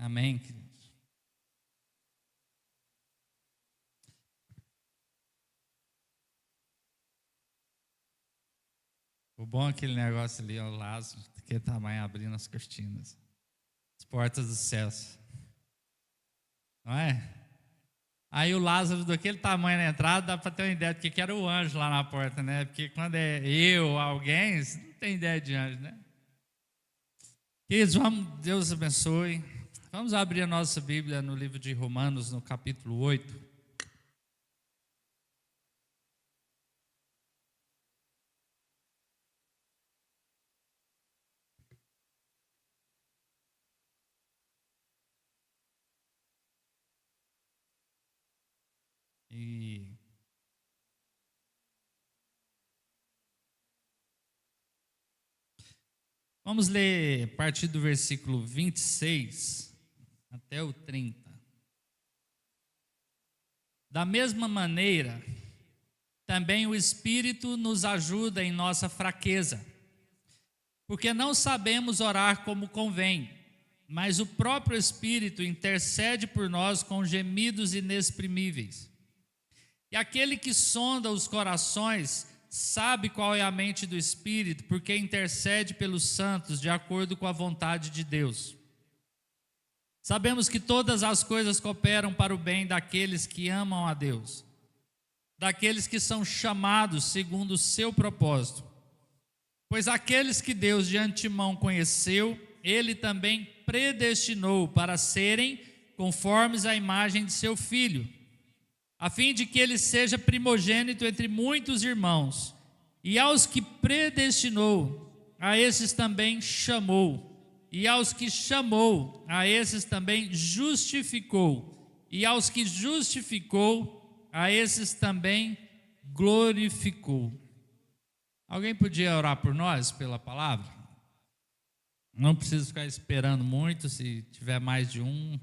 Amém, queridos? O bom é aquele negócio ali, ó, o Lázaro, daquele tamanho, abrindo as cortinas, as portas dos céus, não é? Aí o Lázaro daquele tamanho na entrada, dá para ter uma ideia do que era o anjo lá na porta, né? Porque quando é eu, alguém, você não tem ideia de anjo, né? Queridos, Deus abençoe. Vamos abrir a nossa Bíblia no livro de Romanos, no capítulo 8. E vamos ler a partir do versículo 26 até o 30. Da mesma maneira, também o Espírito nos ajuda em nossa fraqueza, porque não sabemos orar como convém, mas o próprio Espírito intercede por nós com gemidos inexprimíveis. E aquele que sonda os corações sabe qual é a mente do Espírito, porque intercede pelos santos de acordo com a vontade de Deus. Sabemos que todas as coisas cooperam para o bem daqueles que amam a Deus, daqueles que são chamados segundo o seu propósito. Pois aqueles que Deus de antemão conheceu, Ele também predestinou para serem conformes à imagem de seu Filho, a fim de que ele seja primogênito entre muitos irmãos. E aos que predestinou, a esses também chamou. E aos que chamou, a esses também justificou. E aos que justificou, a esses também glorificou. Alguém podia orar por nós pela palavra? Não precisa ficar esperando muito, se tiver mais de um,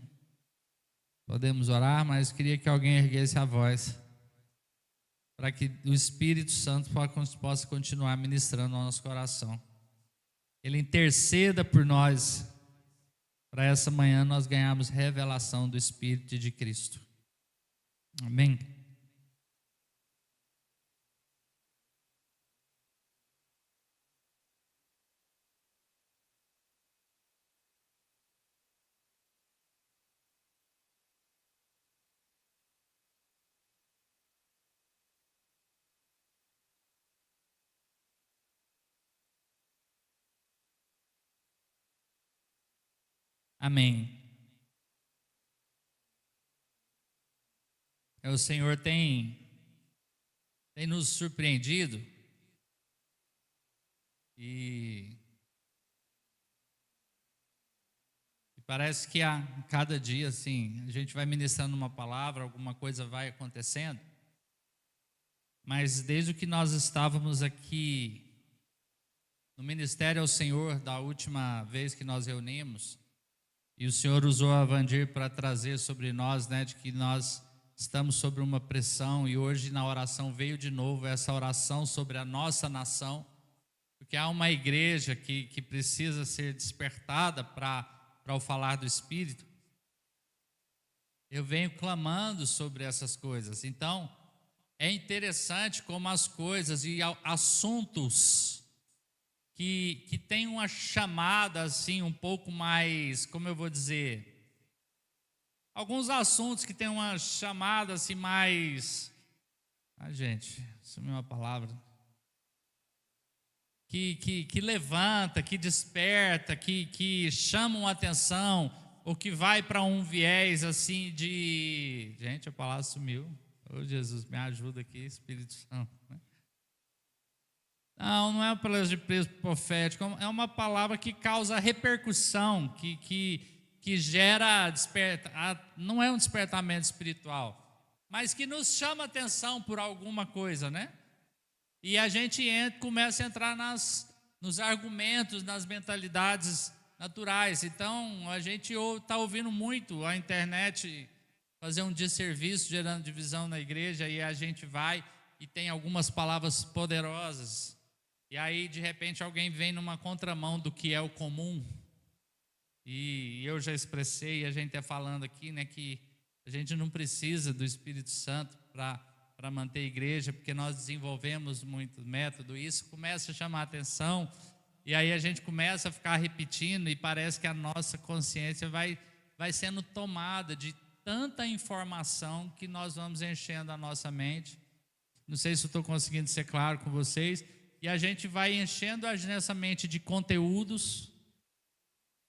podemos orar, mas queria que alguém erguesse a voz, para que o Espírito Santo possa continuar ministrando ao nosso coração. Ele interceda por nós, para essa manhã nós ganharmos revelação do Espírito de Cristo. Amém? Amém. O Senhor tem nos surpreendido e parece que a cada dia, assim, a gente vai ministrando uma palavra, alguma coisa vai acontecendo, mas desde que nós estávamos aqui no Ministério ao Senhor, da última vez que nós reunimos, e o Senhor usou a Vandir para trazer sobre nós, né, de que nós estamos sobre uma pressão, e hoje na oração veio de novo essa oração sobre a nossa nação, porque há uma igreja que precisa ser despertada para o falar do Espírito. Eu venho clamando sobre essas coisas. Então, é interessante como as coisas e assuntos que tem uma chamada assim um pouco mais, como eu vou dizer, alguns assuntos que tem uma chamada assim mais, gente, sumiu uma palavra, que levanta, que desperta, que chamam a atenção, ou que vai para um viés assim de, gente, a palavra sumiu. Oh, Jesus, me ajuda aqui, Espírito Santo, né? Não é uma palavra de peso profético, é uma palavra que causa repercussão, que gera não é um despertamento espiritual, mas que nos chama atenção por alguma coisa, né? E a gente começa a entrar nos argumentos, nas mentalidades naturais. Então, a gente está ouvindo muito a internet fazer um desserviço, gerando divisão na igreja, e a gente vai e tem algumas palavras poderosas. E aí, de repente, alguém vem numa contramão do que é o comum. E eu já expressei, a gente está falando aqui, né, que a gente não precisa do Espírito Santo para manter a igreja, porque nós desenvolvemos muito método, e isso começa a chamar a atenção, e aí a gente começa a ficar repetindo, e parece que a nossa consciência vai sendo tomada de tanta informação que nós vamos enchendo a nossa mente. Não sei se eu estou conseguindo ser claro com vocês. E a gente vai enchendo nessa mente de conteúdos,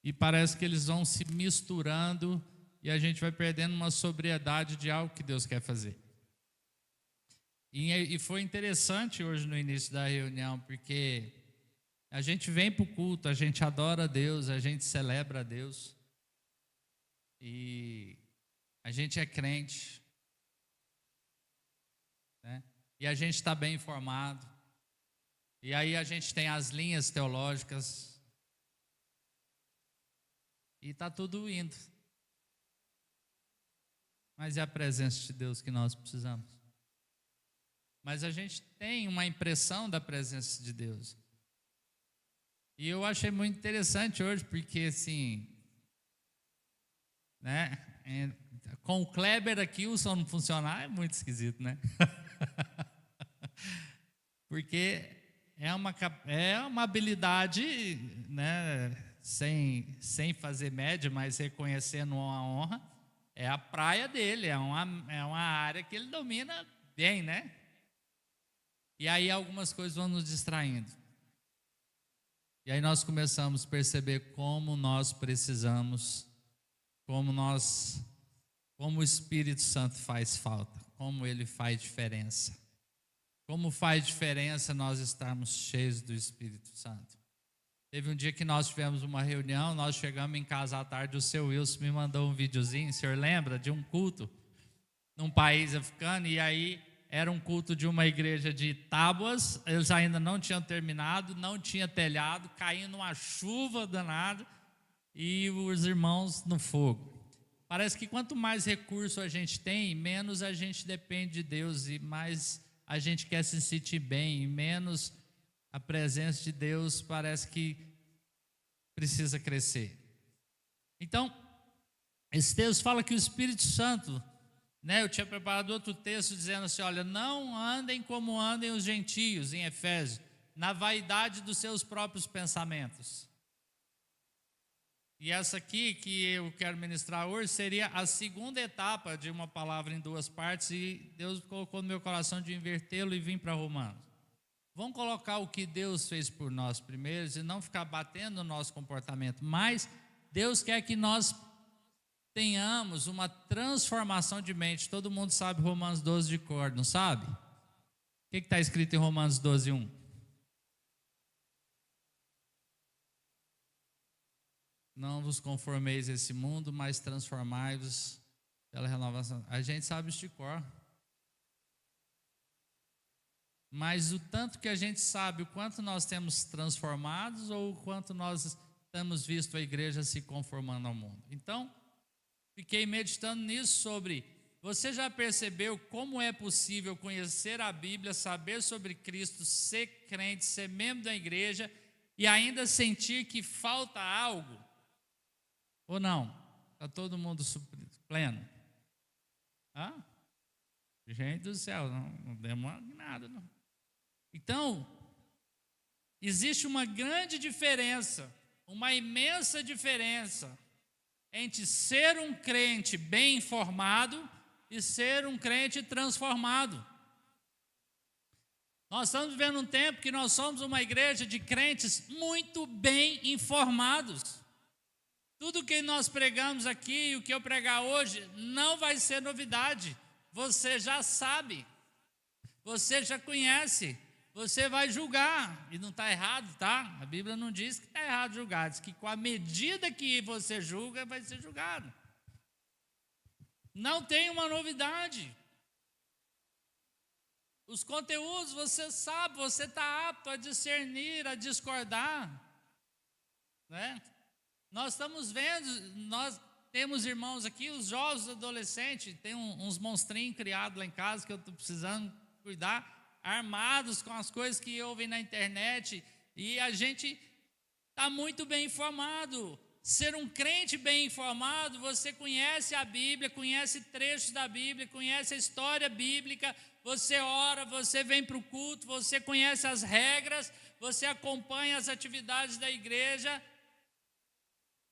e parece que eles vão se misturando, e a gente vai perdendo uma sobriedade de algo que Deus quer fazer. E foi interessante hoje no início da reunião, porque a gente vem para o culto, a gente adora a Deus, a gente celebra a Deus, e a gente é crente, né? E a gente está bem informado, e aí a gente tem as linhas teológicas, e está tudo indo. Mas é a presença de Deus que nós precisamos. Mas a gente tem uma impressão da presença de Deus. E eu achei muito interessante hoje, porque assim, né, com o Kleber aqui o som não funcionar é muito esquisito, né? Porque é uma habilidade, né, sem fazer média, mas reconhecendo uma honra, é a praia dele, é uma área que ele domina bem, né? E aí algumas coisas vão nos distraindo. E aí nós começamos a perceber como nós precisamos, como o Espírito Santo faz falta, como ele faz diferença. Como faz diferença nós estarmos cheios do Espírito Santo. Teve um dia que nós tivemos uma reunião, nós chegamos em casa à tarde, o seu Wilson me mandou um videozinho, o senhor lembra? De um culto num país africano, e aí era um culto de uma igreja de tábuas, eles ainda não tinham terminado, não tinha telhado, caindo uma chuva danada, e os irmãos no fogo. Parece que quanto mais recurso a gente tem, menos a gente depende de Deus, e mais a gente quer se sentir bem, e menos a presença de Deus parece que precisa crescer. Então, esse texto fala que o Espírito Santo, né, eu tinha preparado outro texto dizendo assim, olha, não andem como andem os gentios, em Efésios, na vaidade dos seus próprios pensamentos. E essa aqui que eu quero ministrar hoje seria a segunda etapa de uma palavra em duas partes, e Deus colocou no meu coração de invertê-lo e vir para Romanos. Vamos colocar o que Deus fez por nós primeiro e não ficar batendo no nosso comportamento, mas Deus quer que nós tenhamos uma transformação de mente. Todo mundo sabe Romanos 12 de cor, não sabe? O que está escrito em Romanos 12, 1? Não vos conformeis a esse mundo, mas transformai-vos pela renovação. A gente sabe isso de cor. Mas o tanto que a gente sabe, o quanto nós temos transformados ou o quanto nós temos visto a igreja se conformando ao mundo. Então, fiquei meditando nisso sobre, você já percebeu como é possível conhecer a Bíblia, saber sobre Cristo, ser crente, ser membro da igreja e ainda sentir que falta algo? Ou não? Está todo mundo pleno? Hã? Gente do céu, não demora nada, não. Então, existe uma grande diferença, uma imensa diferença entre ser um crente bem informado e ser um crente transformado. Nós estamos vivendo um tempo que nós somos uma igreja de crentes muito bem informados. Tudo que nós pregamos aqui e o que eu pregar hoje não vai ser novidade. Você já sabe, você já conhece. Você vai julgar, e não está errado, tá? A Bíblia não diz que está errado julgar, diz que com a medida que você julga, vai ser julgado. Não tem uma novidade. Os conteúdos você sabe, você está apto a discernir, a discordar, né? Nós estamos vendo, nós temos irmãos aqui, os jovens adolescentes, tem uns monstrinhos criados lá em casa que eu estou precisando cuidar, armados com as coisas que ouvem na internet, e a gente está muito bem informado. ser um crente bem informado, você conhece a Bíblia, conhece trechos da Bíblia, conhece a história bíblica, você ora, você vem para o culto, você conhece as regras, você acompanha as atividades da igreja.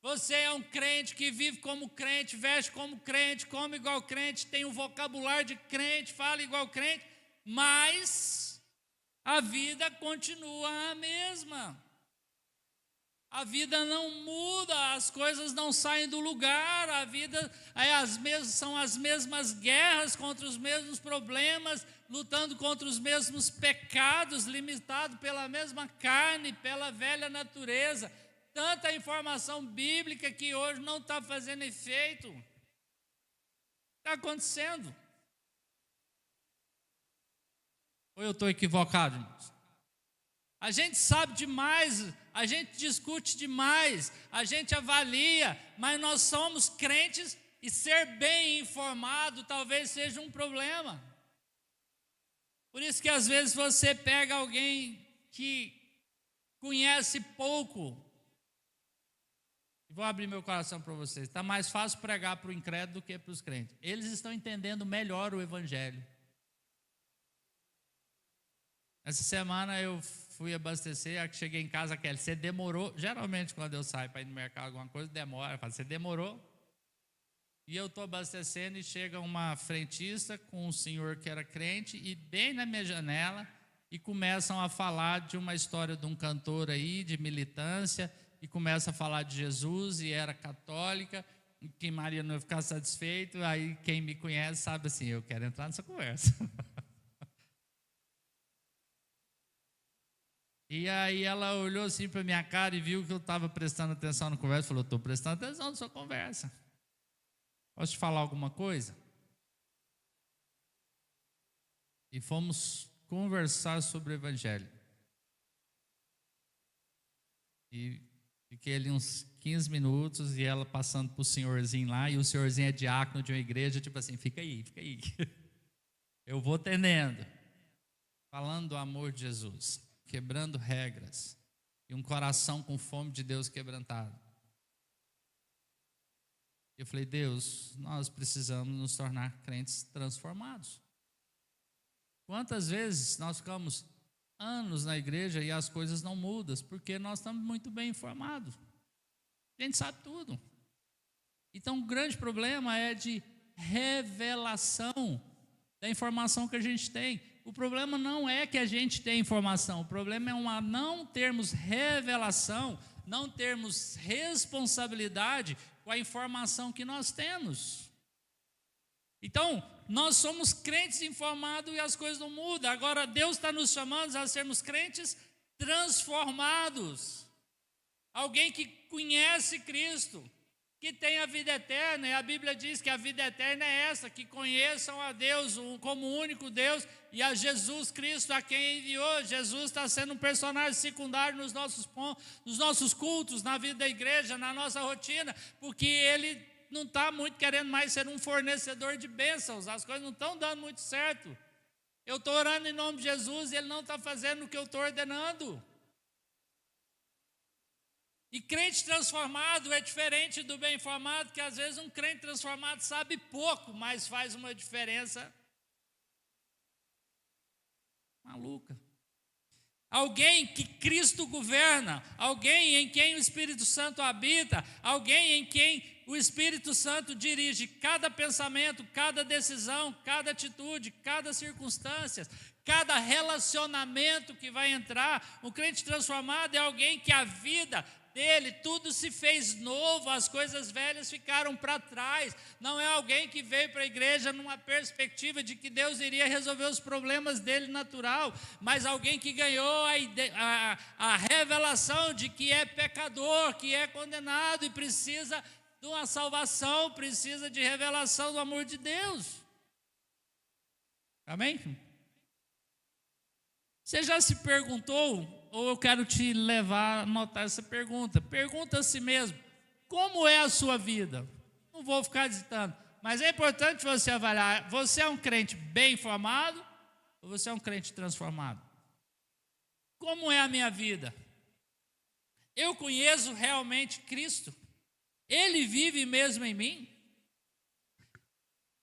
Você é um crente que vive como crente, veste como crente, come igual crente, tem um vocabulário de crente, fala igual crente, mas a vida continua a mesma. A vida não muda, as coisas não saem do lugar, a vida são as mesmas guerras contra os mesmos problemas, lutando contra os mesmos pecados, limitado pela mesma carne, pela velha natureza. Tanta informação bíblica que hoje não está fazendo efeito. Está acontecendo. Ou eu estou equivocado, irmãos? A gente sabe demais, a gente discute demais, a gente avalia, mas nós somos crentes e ser bem informado talvez seja um problema. Por isso que às vezes você pega alguém que conhece pouco. Vou abrir meu coração para vocês. Está mais fácil pregar para o incrédulo do que para os crentes. Eles estão entendendo melhor o evangelho. Essa semana eu fui abastecer, cheguei em casa, Kelly, você demorou. Geralmente quando eu saio para ir no mercado alguma coisa, demora. Eu falo, você demorou? E eu estou abastecendo e chega uma frentista com um senhor que era crente e bem na minha janela e começam a falar de uma história de um cantor aí, de militância, e começa a falar de Jesus e era católica, e que Maria não ia ficar satisfeito. Aí quem me conhece sabe assim, eu quero entrar nessa conversa. E aí ela olhou assim para minha cara e viu que eu estava prestando atenção na conversa, falou, estou prestando atenção na sua conversa. Posso te falar alguma coisa? E fomos conversar sobre o evangelho. E fiquei ali uns 15 minutos e ela passando para o senhorzinho lá, e o senhorzinho é diácono de uma igreja, tipo assim, fica aí. Eu vou atendendo. Falando do amor de Jesus, quebrando regras, e um coração com fome de Deus quebrantado. Eu falei, Deus, nós precisamos nos tornar crentes transformados. Quantas vezes nós ficamos anos na igreja e as coisas não mudam, porque nós estamos muito bem informados. A gente sabe tudo. Então o grande problema é de revelação da informação que a gente tem. O problema não é que a gente tem informação, o problema é não termos revelação, não termos responsabilidade com a informação que nós temos. Então, nós somos crentes informados e as coisas não mudam. Agora, Deus está nos chamando a sermos crentes transformados. Alguém que conhece Cristo, que tem a vida eterna, e a Bíblia diz que a vida eterna é essa, que conheçam a Deus como o único Deus e a Jesus Cristo a quem enviou. Jesus está sendo um personagem secundário nos nossos cultos, na vida da igreja, na nossa rotina, porque Ele não está muito querendo mais ser um fornecedor de bênçãos, as coisas não estão dando muito certo. Eu estou orando em nome de Jesus e Ele não está fazendo o que eu estou ordenando. E crente transformado é diferente do bem informado, que às vezes um crente transformado sabe pouco, mas faz uma diferença maluca. Alguém que Cristo governa, alguém em quem o Espírito Santo habita, alguém em quem o Espírito Santo dirige cada pensamento, cada decisão, cada atitude, cada circunstância, cada relacionamento que vai entrar. Um crente transformado é alguém que a vida dele, tudo se fez novo, as coisas velhas ficaram para trás. Não é alguém que veio para a igreja numa perspectiva de que Deus iria resolver os problemas dele natural, mas alguém que ganhou a revelação de que é pecador, que é condenado e precisa de uma salvação, precisa de revelação do amor de Deus. Amém? Você já se perguntou, ou eu quero te levar a anotar essa pergunta. Pergunta a si mesmo, como é a sua vida? Não vou ficar digitando, mas é importante você avaliar, você é um crente bem informado ou você é um crente transformado? Como é a minha vida? Eu conheço realmente Cristo? Ele vive mesmo em mim?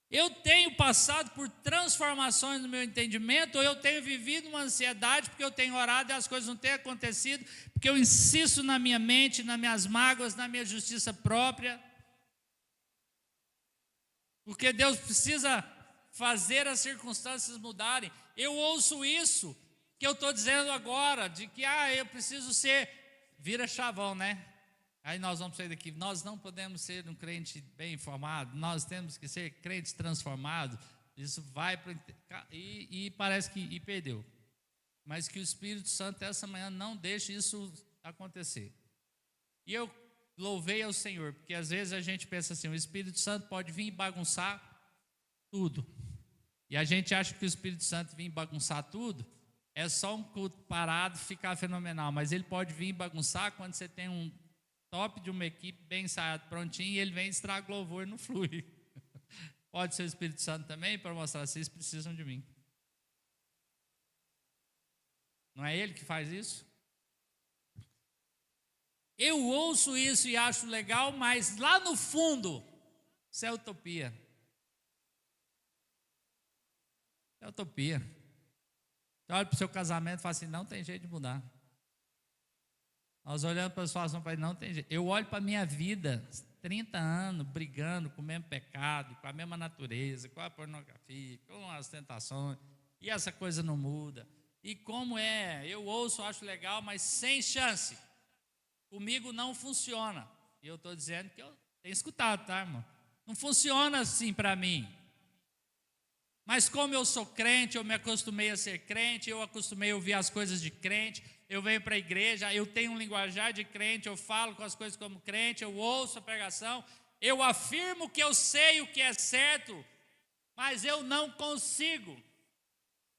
Eu tenho passado por transformações no meu entendimento, ou eu tenho vivido uma ansiedade porque eu tenho orado e as coisas não têm acontecido, porque eu insisto na minha mente, nas minhas mágoas, na minha justiça própria? Porque Deus precisa fazer as circunstâncias mudarem. Eu ouço isso que eu estou dizendo agora, de que eu preciso ser, vira chavão, né? Aí nós vamos sair daqui, nós não podemos ser um crente bem informado, nós temos que ser crentes transformados. Isso vai para e parece que perdeu. Mas que o Espírito Santo essa manhã não deixe isso acontecer. E eu louvei ao Senhor, porque às vezes a gente pensa assim, o Espírito Santo pode vir e bagunçar tudo. E a gente acha que o Espírito Santo vir bagunçar tudo é só um culto parado, ficar fenomenal. Mas ele pode vir bagunçar quando você tem um top de uma equipe bem ensaiado, prontinho, e ele vem e estraga o louvor e não flui. Pode ser o Espírito Santo também, para mostrar, vocês precisam de mim. Não é ele que faz isso? Eu ouço isso e acho legal, mas lá no fundo, isso é utopia. É utopia. Você olha para o seu casamento e fala assim, não tem jeito de mudar. Nós olhando para a situação, não tem jeito. Eu olho para a minha vida, 30 anos, brigando com o mesmo pecado, com a mesma natureza, com a pornografia, com as tentações, e essa coisa não muda. E como eu ouço, acho legal, mas sem chance. Comigo não funciona. E eu estou dizendo que eu tenho escutado, tá, irmão? Não funciona assim para mim. Mas como eu sou crente, eu me acostumei a ser crente, eu acostumei a ouvir as coisas de crente, eu venho para a igreja, eu tenho um linguajar de crente, eu falo com as coisas como crente, eu ouço a pregação, eu afirmo que eu sei o que é certo, mas eu não consigo.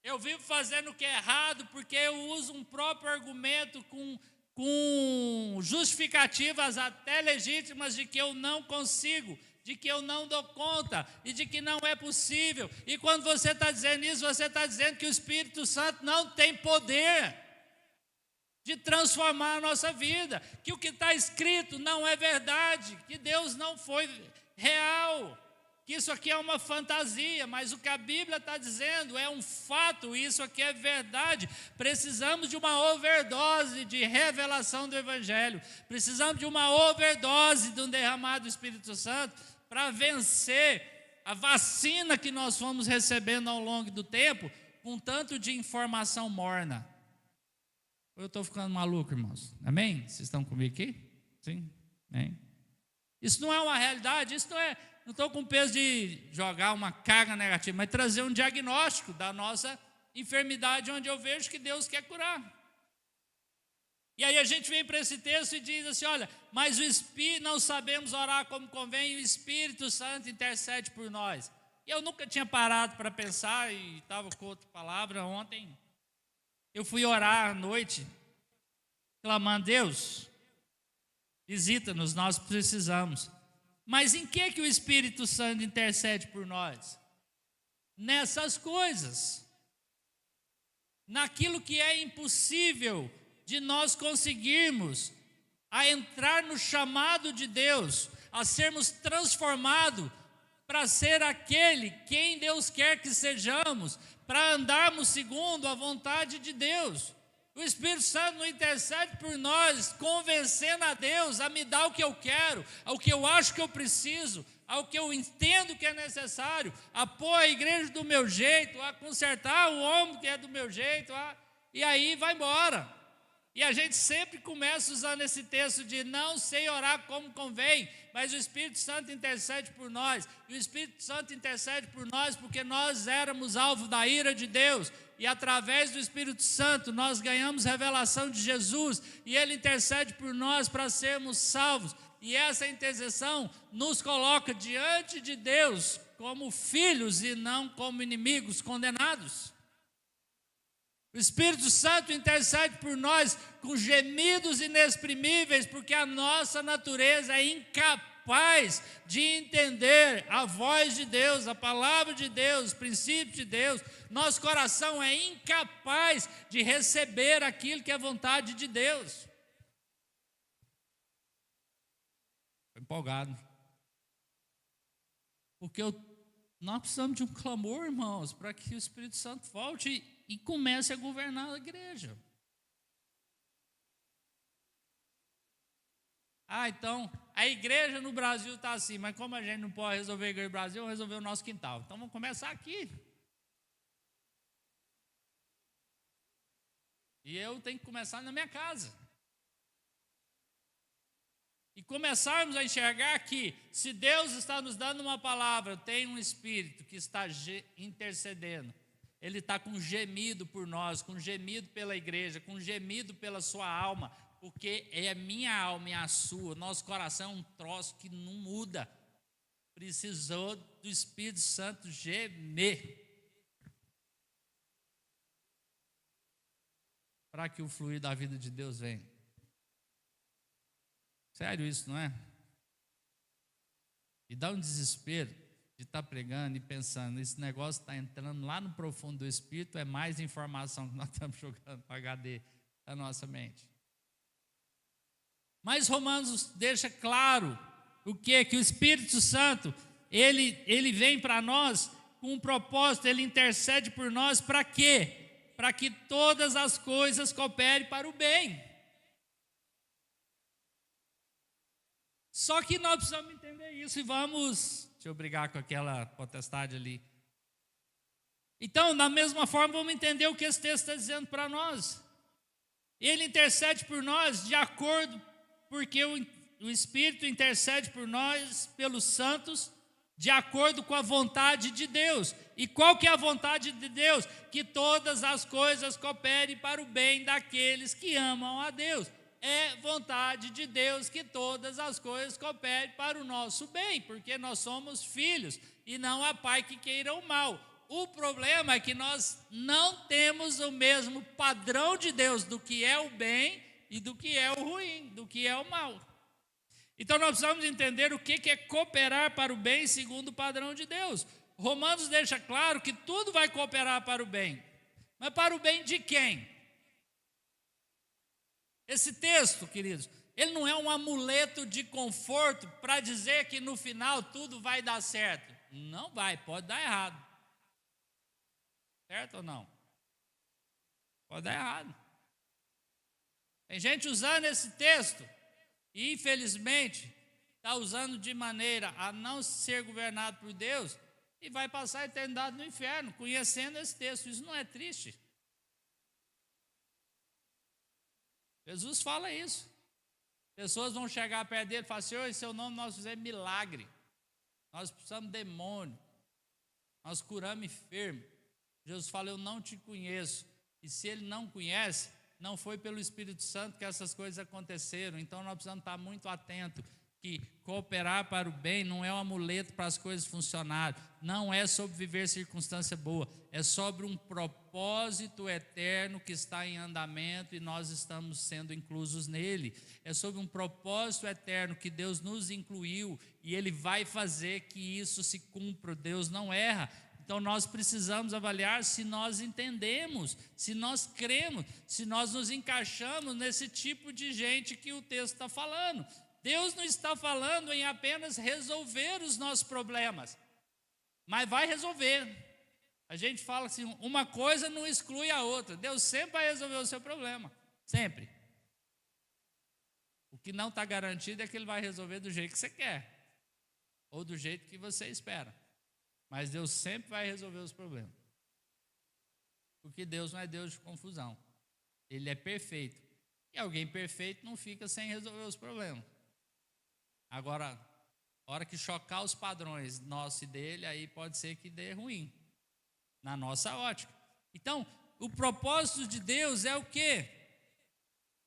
Eu vivo fazendo o que é errado porque eu uso um próprio argumento com justificativas até legítimas de que eu não consigo, de que eu não dou conta e de que não é possível. E quando você está dizendo isso, você está dizendo que o Espírito Santo não tem poder de transformar a nossa vida, que o que está escrito não é verdade, que Deus não foi real, que isso aqui é uma fantasia, mas o que a Bíblia está dizendo é um fato, isso aqui é verdade. Precisamos de uma overdose de revelação do Evangelho, precisamos de uma overdose de um derramado do Espírito Santo para vencer a vacina que nós fomos recebendo ao longo do tempo, com tanto de informação morna. Eu estou ficando maluco, irmãos? Amém? Vocês estão comigo aqui? Sim? Amém? Isso não é uma realidade, isso não estou com peso de jogar uma carga negativa, mas trazer um diagnóstico da nossa enfermidade, onde eu vejo que Deus quer curar. E aí a gente vem para esse texto e diz assim, olha, mas o Espírito, não sabemos orar como convém, e o Espírito Santo intercede por nós. E eu nunca tinha parado para pensar, e estava com outra palavra ontem. Eu fui orar à noite, clamando, Deus, visita-nos, nós precisamos. Mas em que o Espírito Santo intercede por nós? Nessas coisas. Naquilo que é impossível de nós conseguirmos a entrar no chamado de Deus, a sermos transformados para ser aquele quem Deus quer que sejamos, para andarmos segundo a vontade de Deus. O Espírito Santo não intercede por nós, convencendo a Deus a me dar o que eu quero, ao que eu acho que eu preciso, ao que eu entendo que é necessário, a pôr a igreja do meu jeito, a consertar o homem que é do meu jeito, e aí vai embora. E a gente sempre começa usando esse texto de não sei orar como convém, mas o Espírito Santo intercede por nós. E o Espírito Santo intercede por nós porque nós éramos alvo da ira de Deus. E através do Espírito Santo nós ganhamos revelação de Jesus. E Ele intercede por nós para sermos salvos. E essa intercessão nos coloca diante de Deus como filhos e não como inimigos condenados. O Espírito Santo intercede por nós com gemidos inexprimíveis, porque a nossa natureza é incapaz de entender a voz de Deus, a palavra de Deus, os princípios de Deus. Nosso coração é incapaz de receber aquilo que é vontade de Deus. Foi empolgado. Porque nós precisamos de um clamor, irmãos, para que o Espírito Santo volte e comece a governar a igreja. Então, a igreja no Brasil está assim, mas como a gente não pode resolver a igreja no Brasil, vamos resolver o nosso quintal. Então, vamos começar aqui. E eu tenho que começar na minha casa. E começarmos a enxergar que, se Deus está nos dando uma palavra, tem um Espírito que está intercedendo. Ele está com gemido por nós, com gemido pela igreja, com gemido pela sua alma, porque é a minha alma e a sua. Nosso coração é um troço que não muda. Precisou do Espírito Santo gemer para que o fluir da vida de Deus venha. Sério isso, não é? E dá um desespero de estar pregando e pensando, esse negócio está entrando lá no profundo do Espírito, é mais informação que nós estamos jogando para HD da nossa mente. Mas Romanos deixa claro o que o Espírito Santo, ele vem para nós com um propósito, ele intercede por nós para quê? Para que todas as coisas cooperem para o bem. Só que nós precisamos entender isso e vamos... Deixa eu brigar com aquela potestade ali. Então, da mesma forma, vamos entender o que esse texto está dizendo para nós. Ele intercede por nós de acordo, porque o Espírito intercede por nós, pelos santos, de acordo com a vontade de Deus. E qual que é a vontade de Deus? Que todas as coisas cooperem para o bem daqueles que amam a Deus. É vontade de Deus que todas as coisas cooperem para o nosso bem, porque nós somos filhos e não há pai que queira o mal. O problema é que nós não temos o mesmo padrão de Deus do que é o bem e do que é o ruim, do que é o mal. Então nós precisamos entender o que é cooperar para o bem segundo o padrão de Deus. Romanos deixa claro que tudo vai cooperar para o bem, mas para o bem de quem? Esse texto, queridos, ele não é um amuleto de conforto para dizer que no final tudo vai dar certo. Não vai, pode dar errado. Certo ou não? Pode dar errado. Tem gente usando esse texto e, infelizmente, está usando de maneira a não ser governado por Deus e vai passar a eternidade no inferno, conhecendo esse texto. Isso não é triste? Jesus fala isso. Pessoas vão chegar perto dele e falar: Senhor, em seu nome nós fizemos milagre, nós expulsamos demônio, nós curamos enfermo. Jesus fala: eu não te conheço. E se ele não conhece, não foi pelo Espírito Santo que essas coisas aconteceram. Então nós precisamos estar muito atentos que cooperar para o bem não é um amuleto para as coisas funcionarem, não é sobre viver circunstância boa, é sobre um propósito eterno que está em andamento e nós estamos sendo inclusos nele. É sobre um propósito eterno que Deus nos incluiu e Ele vai fazer que isso se cumpra. Deus não erra. Então nós precisamos avaliar se nós entendemos, se nós cremos, se nós nos encaixamos nesse tipo de gente que o texto está falando. Deus não está falando em apenas resolver os nossos problemas, mas vai resolver. A gente fala assim, uma coisa não exclui a outra. Deus sempre vai resolver o seu problema, sempre. O que não está garantido é que Ele vai resolver do jeito que você quer, ou do jeito que você espera. Mas Deus sempre vai resolver os problemas. Porque Deus não é Deus de confusão. Ele é perfeito. E alguém perfeito não fica sem resolver os problemas. Agora, a hora que chocar os padrões nosso e dele, aí pode ser que dê ruim, na nossa ótica. Então, o propósito de Deus é o quê?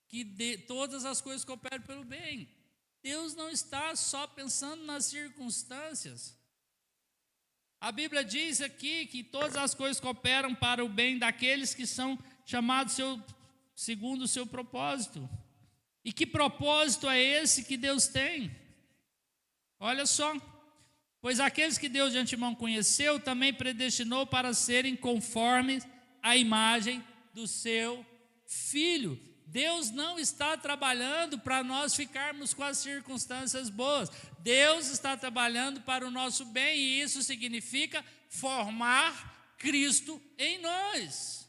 Que todas as coisas cooperem pelo bem. Deus não está só pensando nas circunstâncias. A Bíblia diz aqui que todas as coisas cooperam para o bem daqueles que são chamados segundo o seu propósito. E que propósito é esse que Deus tem? Olha só, pois aqueles que Deus de antemão conheceu, também predestinou para serem conformes à imagem do seu Filho, Deus não está trabalhando para nós ficarmos com as circunstâncias boas. Deus está trabalhando para o nosso bem, e isso significa formar Cristo em nós.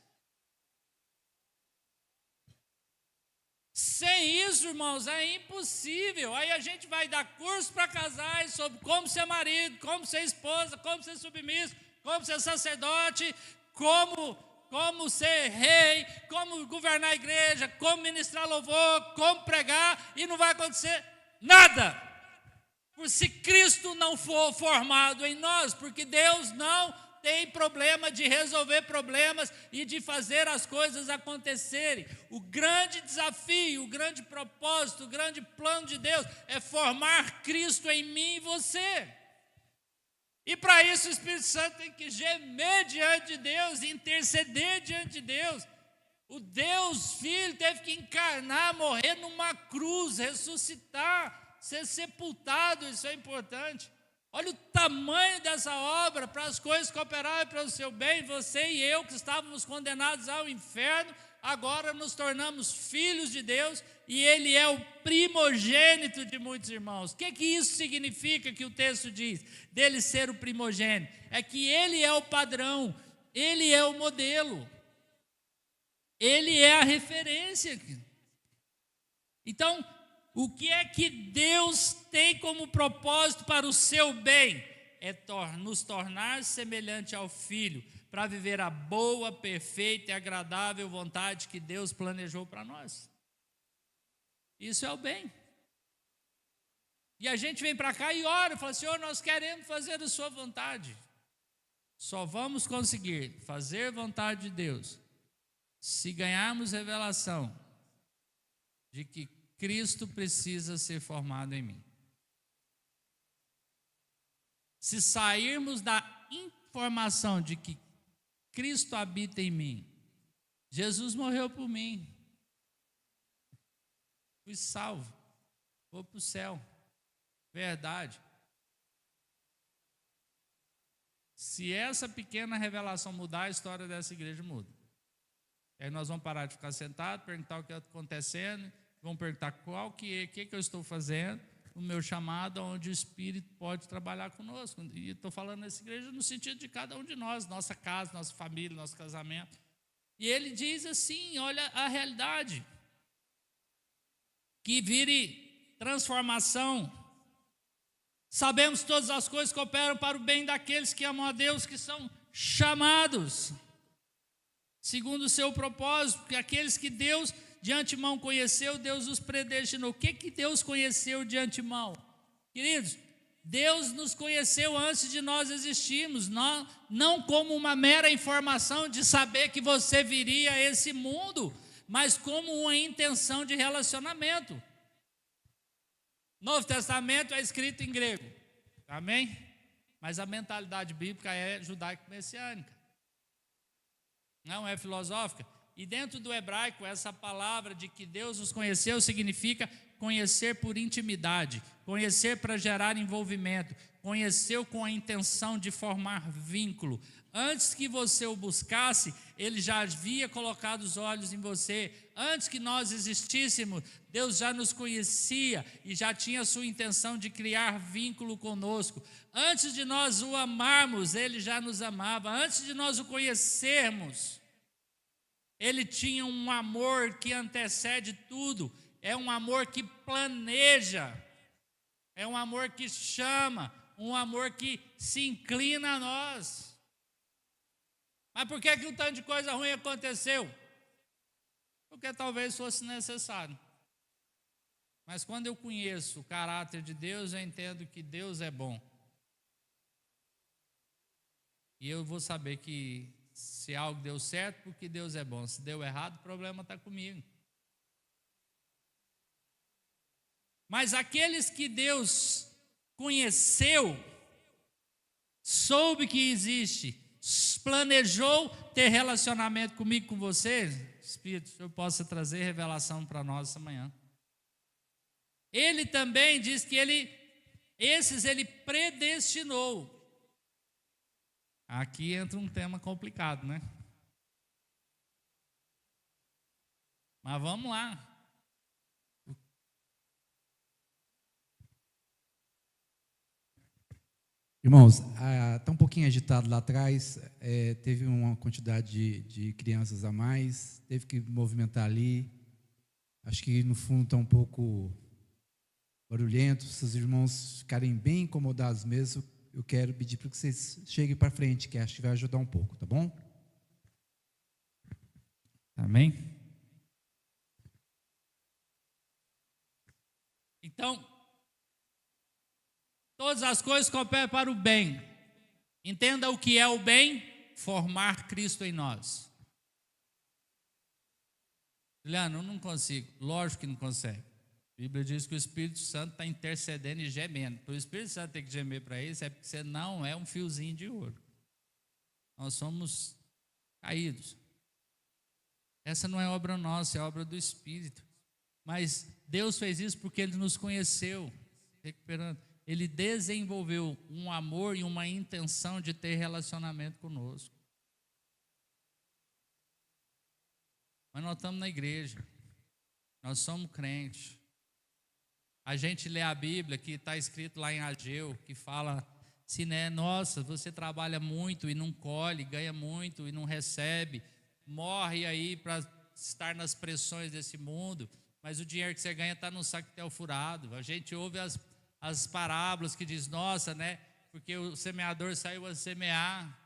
Sem isso, irmãos, é impossível. Aí a gente vai dar curso para casais sobre como ser marido, como ser esposa, como ser submisso, como ser sacerdote, como ser rei, como governar a igreja, como ministrar louvor, como pregar, e não vai acontecer nada. Por se Cristo não for formado em nós, porque Deus não tem problema de resolver problemas e de fazer as coisas acontecerem. O grande desafio, o grande propósito, o grande plano de Deus é formar Cristo em mim e você. E para isso o Espírito Santo tem que gemer diante de Deus, interceder diante de Deus. O Deus Filho teve que encarnar, morrer numa cruz, ressuscitar, ser sepultado, isso é importante. Olha o tamanho dessa obra, para as coisas cooperarem para o seu bem. Você e eu, que estávamos condenados ao inferno, agora nos tornamos filhos de Deus, e Ele é o primogênito de muitos irmãos. O que isso significa que o texto diz? Dele ser o primogênito. É que Ele é o padrão, Ele é o modelo, Ele é a referência. Então, o que é que Deus tem como propósito para o seu bem? É nos tornar semelhante ao Filho, para viver a boa, perfeita e agradável vontade que Deus planejou para nós. Isso é o bem. E a gente vem para cá e ora, fala: Senhor, nós queremos fazer a sua vontade. Só vamos conseguir fazer vontade de Deus se ganharmos revelação de que Cristo precisa ser formado em mim. Se sairmos da informação de que Cristo habita em mim, Jesus morreu por mim, fui salvo, vou para o céu, verdade. Se essa pequena revelação mudar, a história dessa igreja muda. Aí nós vamos parar de ficar sentados, perguntar o que está acontecendo, vamos perguntar o que eu estou fazendo, o meu chamado, onde o Espírito pode trabalhar conosco. E estou falando nessa igreja no sentido de cada um de nós, nossa casa, nossa família, nosso casamento. E ele diz assim, olha a realidade, que vire transformação. Sabemos que todas as coisas cooperam para o bem daqueles que amam a Deus, que são chamados segundo o seu propósito, porque aqueles que Deus de antemão conheceu, Deus os predestinou. O que Deus conheceu de antemão? Queridos, Deus nos conheceu antes de nós existirmos, não como uma mera informação de saber que você viria a esse mundo, mas como uma intenção de relacionamento. Novo Testamento é escrito em grego, amém? Mas a mentalidade bíblica é judaico-messiânica, não é filosófica. E dentro do hebraico, essa palavra de que Deus os conheceu significa conhecer por intimidade, conhecer para gerar envolvimento, conheceu com a intenção de formar vínculo. Antes que você o buscasse, Ele já havia colocado os olhos em você. Antes que nós existíssemos, Deus já nos conhecia e já tinha a sua intenção de criar vínculo conosco. Antes de nós o amarmos, Ele já nos amava. Antes de nós o conhecermos, Ele tinha um amor que antecede tudo. É um amor que planeja, é um amor que chama, um amor que se inclina a nós. Mas por que um tanto de coisa ruim aconteceu? Porque talvez fosse necessário. Mas quando eu conheço o caráter de Deus, eu entendo que Deus é bom. E eu vou saber que se algo deu certo, porque Deus é bom. Se deu errado, o problema está comigo. Mas aqueles que Deus conheceu, soube que existe, planejou ter relacionamento comigo, com você, Espírito, que eu possa trazer revelação para nós essa manhã. Ele também diz que esses ele predestinou. Aqui entra um tema complicado, né? Mas vamos lá. Irmãos, está um pouquinho agitado lá atrás, teve uma quantidade de crianças a mais, teve que movimentar ali. Acho que no fundo está um pouco barulhento. Se os irmãos ficarem bem incomodados mesmo, eu quero pedir para que vocês cheguem para frente, que acho que vai ajudar um pouco, tá bom? Amém? Então, todas as coisas cooperam para o bem. Entenda o que é o bem: formar Cristo em nós. Juliano, eu não consigo. Lógico que não consegue. A Bíblia diz que o Espírito Santo está intercedendo e gemendo. Para o Espírito Santo ter que gemer para isso, é porque você não é um fiozinho de ouro. Nós somos caídos. Essa não é obra nossa, é obra do Espírito. Mas Deus fez isso porque Ele nos conheceu, recuperando. Ele desenvolveu um amor e uma intenção de ter relacionamento conosco. Mas nós estamos na igreja, nós somos crentes. A gente lê a Bíblia, que está escrito lá em Ageu, que fala assim, né? Nossa, você trabalha muito e não colhe, ganha muito e não recebe, morre aí para estar nas pressões desse mundo, mas o dinheiro que você ganha está no saquetel furado. A gente ouve as parábolas que diz, nossa, né? Porque o semeador saiu a semear,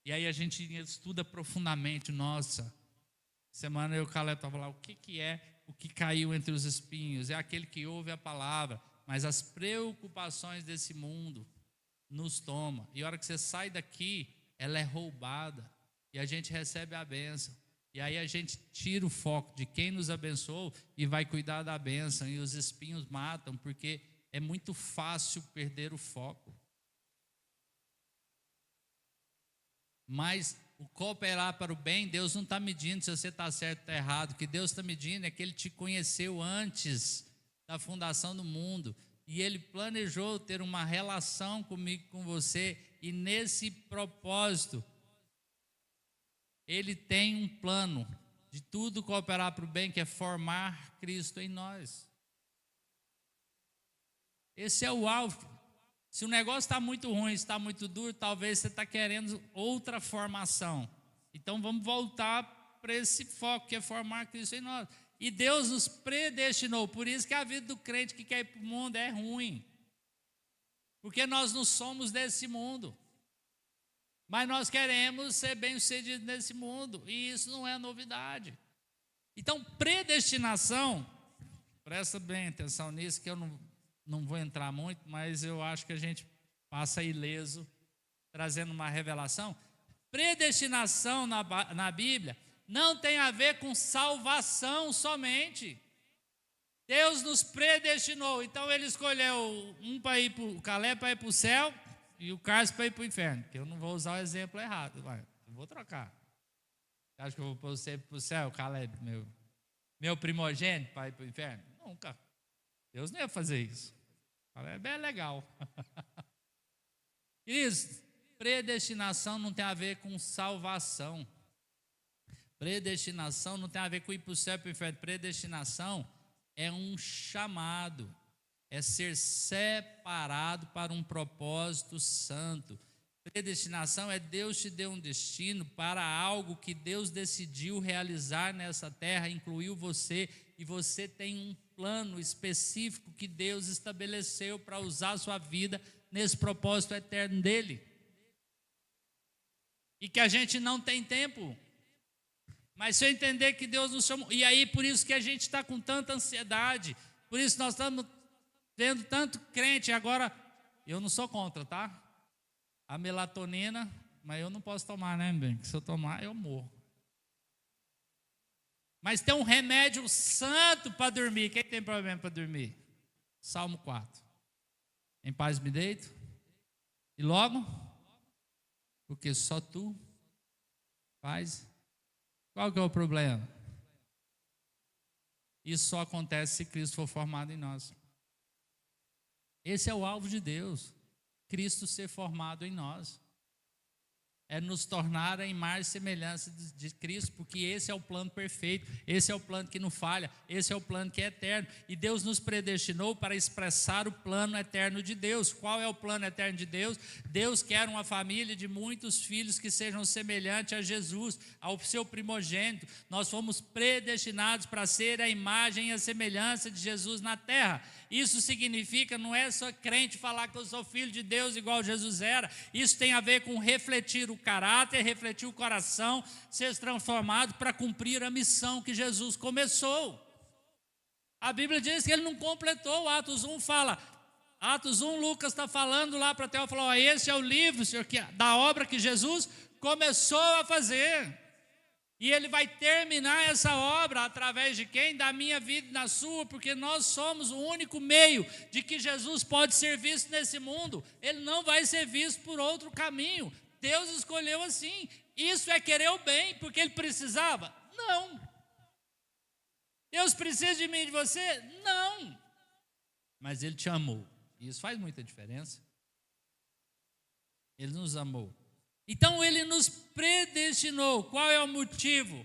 e aí a gente estuda profundamente, nossa. Semana eu e o Caleb estava lá, o que é o que caiu entre os espinhos? É aquele que ouve a palavra, mas as preocupações desse mundo nos tomam. E a hora que você sai daqui, ela é roubada, e a gente recebe a bênção. E aí a gente tira o foco de quem nos abençoou e vai cuidar da bênção, e os espinhos matam, porque é muito fácil perder o foco. Mas o cooperar para o bem, Deus não está medindo se você está certo ou está errado. O que Deus está medindo é que Ele te conheceu antes da fundação do mundo. E Ele planejou ter uma relação comigo, com você. E nesse propósito, Ele tem um plano de tudo cooperar para o bem, que é formar Cristo em nós. Esse é o alvo. Se o negócio está muito ruim, está muito duro, talvez você está querendo outra formação. Então vamos voltar para esse foco, que é formar Cristo em nós. E Deus nos predestinou, por isso que a vida do crente que quer ir para o mundo é ruim. Porque nós não somos desse mundo. Mas nós queremos ser bem-sucedidos nesse mundo, e isso não é novidade. Então, predestinação, presta bem atenção nisso, que eu não vou entrar muito, mas eu acho que a gente passa ileso, trazendo uma revelação. Predestinação na Bíblia não tem a ver com salvação somente. Deus nos predestinou, então Ele escolheu um para ir para o Caleb para ir para o céu e o Carlos para ir para o inferno, que eu não vou usar o exemplo errado, eu vou trocar. Você acha que eu vou pôr você para o céu, Caleb, meu primogênito, para ir para o inferno? Nunca. Deus não ia fazer isso. É bem legal. Isso, predestinação não tem a ver com salvação. Predestinação não tem a ver com ir para o céu e para o inferno. Predestinação é um chamado, é ser separado para um propósito santo. Predestinação é Deus te deu um destino para algo que Deus decidiu realizar nessa terra, incluiu você, e você tem um plano específico que Deus estabeleceu para usar a sua vida nesse propósito eterno dele. E que a gente não tem tempo. Mas se eu entender que Deus nos chamou, e aí por isso que a gente está com tanta ansiedade, por isso nós estamos vendo tanto crente. Agora, eu não sou contra, tá? A melatonina, mas eu não posso tomar, né, bem? Se eu tomar, eu morro. Mas tem um remédio santo para dormir. Quem tem problema para dormir? Salmo 4. Em paz me deito. E logo, porque só tu faz. Qual que é o problema? Isso só acontece se Cristo for formado em nós. Esse é o alvo de Deus. Cristo ser formado em nós. é nos tornar a imagem e semelhança de Cristo, porque esse é o plano perfeito, esse é o plano que não falha, esse é o plano que é eterno, e Deus nos predestinou para expressar o plano eterno de Deus. Qual é o plano eterno de Deus? Deus quer uma família de muitos filhos que sejam semelhantes a Jesus, ao seu primogênito. Nós fomos predestinados para ser a imagem e a semelhança de Jesus na terra. Isso significa, não é só crente falar que eu sou filho de Deus igual Jesus era, isso tem a ver com refletir o caráter, refletir o coração, ser transformado para cumprir a missão que Jesus começou. A Bíblia diz que ele não completou. Atos 1 fala, Atos 1, Lucas está falando lá para Theo, falou, esse é o livro, Senhor, da obra que Jesus começou a fazer. E ele vai terminar essa obra através de quem? Da minha vida e da sua, porque nós somos o único meio de que Jesus pode ser visto nesse mundo. Ele não vai ser visto por outro caminho. Deus escolheu assim. Isso é querer o bem, porque ele precisava? Não. Deus precisa de mim e de você? Não. Mas ele te amou. E isso faz muita diferença. Ele nos amou. Então ele nos predestinou. Qual é o motivo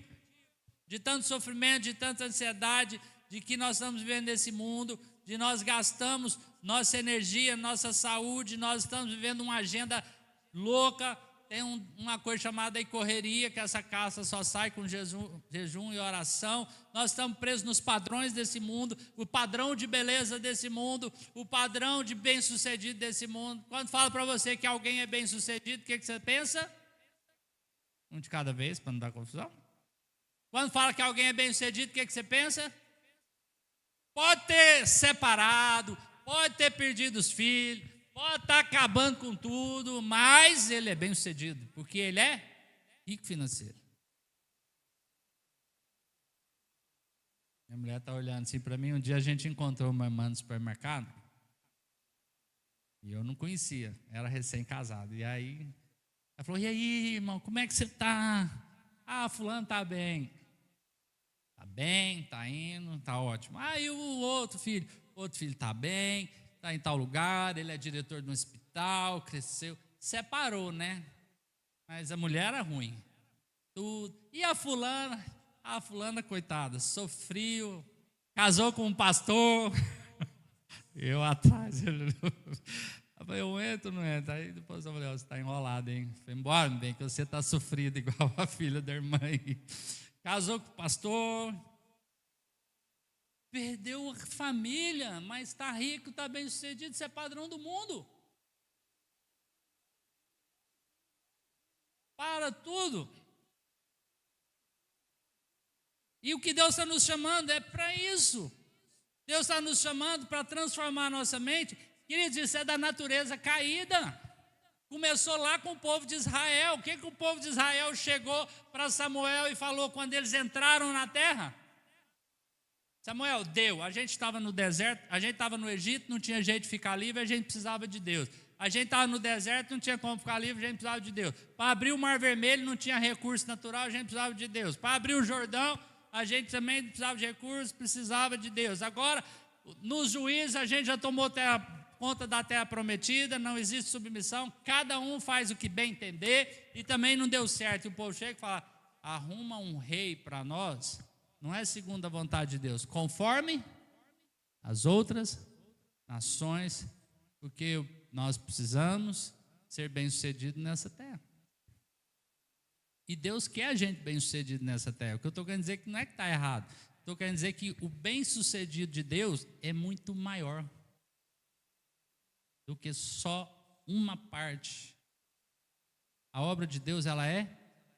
de tanto sofrimento, de tanta ansiedade, de que nós estamos vivendo nesse mundo, de nós gastamos nossa energia, nossa saúde, nós estamos vivendo uma agenda louca, tem uma coisa chamada aí correria, que essa caça só sai com jejum e oração. Nós estamos presos nos padrões desse mundo, o padrão de beleza desse mundo, o padrão de bem-sucedido desse mundo. Quando fala para você que alguém é bem-sucedido, o que você pensa? Um de cada vez, para não dar confusão. Quando fala que alguém é bem-sucedido, o que você pensa? Pode ter separado, pode ter perdido os filhos, pode estar acabando com tudo, mas ele é bem-sucedido, porque ele é rico financeiro. Minha mulher está olhando assim para mim. Um dia a gente encontrou uma irmã no supermercado e eu não conhecia, era recém-casado. E aí ela falou, e aí, irmão, como é que você está? Ah, fulano está bem. Está bem, está indo, está ótimo. Ah, e o outro filho? O outro filho está bem, está em tal lugar, ele é diretor de um hospital, cresceu. Separou, né? Mas a mulher era ruim. Tudo. E a fulana? A fulana, coitada, sofreu, casou com um pastor. Eu atrás. Eu entro, não entro. Aí depois eu falei, você está enrolado, hein? Falei, embora, bem, que você está sofrido igual a filha da irmã aí. Casou com o pastor, perdeu a família, mas está rico, está bem sucedido, isso é padrão do mundo. Para tudo. E o que Deus está nos chamando é para isso. Deus está nos chamando para transformar a nossa mente. Queridos, isso é da natureza caída. Começou lá com o povo de Israel. O que o povo de Israel chegou para Samuel e falou quando eles entraram na terra? Samuel, deu. A gente estava no deserto, a gente estava no Egito, não tinha jeito de ficar livre, a gente precisava de Deus. A gente estava no deserto, não tinha como ficar livre, a gente precisava de Deus. Para abrir o Mar Vermelho, não tinha recurso natural, a gente precisava de Deus. Para abrir o Jordão, a gente também precisava de recursos, precisava de Deus. Agora, nos juízes, a gente já tomou conta da terra prometida, não existe submissão, cada um faz o que bem entender, e também não deu certo. E o povo chega e fala, arruma um rei para nós, não é segundo a vontade de Deus, conforme as outras nações, porque nós precisamos ser bem-sucedidos nessa terra. E Deus quer a gente bem-sucedido nessa terra. O que eu estou querendo dizer que não é que está errado. Estou querendo dizer que o bem-sucedido de Deus é muito maior do que só uma parte. A obra de Deus, ela é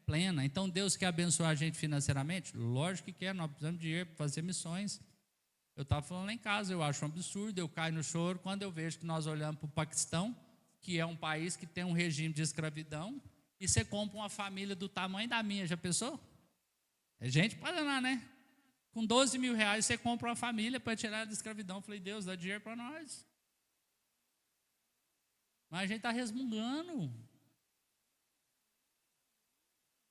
plena. Então Deus quer abençoar a gente financeiramente? Lógico que quer, nós precisamos de dinheiro para fazer missões. Eu estava falando lá em casa, eu acho um absurdo, eu caio no choro quando eu vejo que nós olhamos para o Paquistão, que é um país que tem um regime de escravidão, e você compra uma família do tamanho da minha, já pensou? É gente para danar, né? Com 12 mil reais você compra uma família para tirar da escravidão. Eu falei, Deus, dá dinheiro para nós. Mas a gente está resmungando.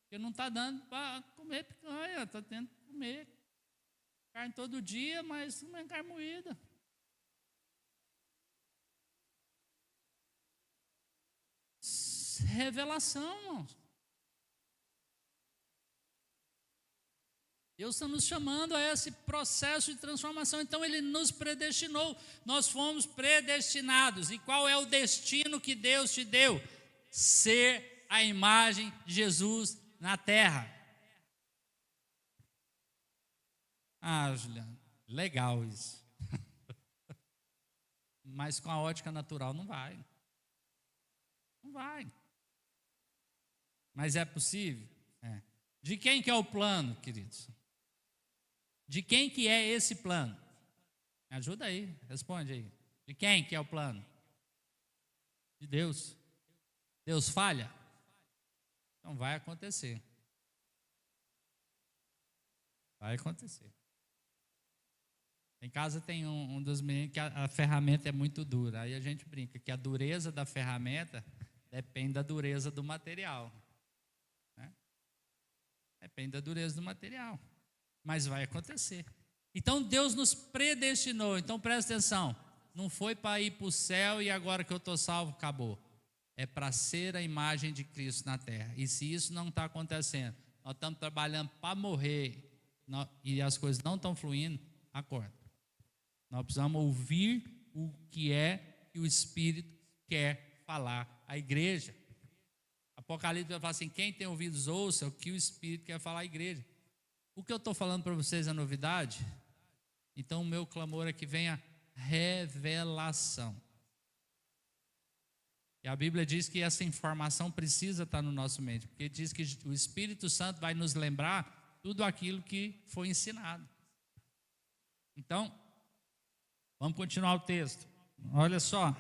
Porque não está dando para comer picanha, está tendo que comer carne todo dia, mas não é carne moída. Revelação, irmãos. Deus está nos chamando a esse processo de transformação. Então, Ele nos predestinou. Nós fomos predestinados. E qual é o destino que Deus te deu? Ser a imagem de Jesus na terra. Ah, Juliano, legal isso. Mas com a ótica natural não vai. Não vai. Mas é possível? É. De quem que é o plano, queridos? De quem que é esse plano? Me ajuda aí, responde aí. De quem que é o plano? De Deus. Deus falha? Então vai acontecer. Vai acontecer. Em casa tem um dos meninos que a ferramenta é muito dura. Aí a gente brinca que a dureza da ferramenta depende da dureza do material. Né? Depende da dureza do material. Mas vai acontecer. Então Deus nos predestinou. Então presta atenção. Não foi para ir para o céu e agora que eu estou salvo, acabou. É para ser a imagem de Cristo na terra. E se isso não está acontecendo, nós estamos trabalhando para morrer e as coisas não estão fluindo, acorda. Nós precisamos ouvir o que é que o Espírito quer falar à igreja. Apocalipse vai falar assim, quem tem ouvidos ouça o que o Espírito quer falar à igreja. O que eu estou falando para vocês é novidade? Então o meu clamor é que venha revelação. E a Bíblia diz que essa informação precisa estar no nosso mente, porque diz que o Espírito Santo vai nos lembrar tudo aquilo que foi ensinado. Então, vamos continuar o texto. Olha só.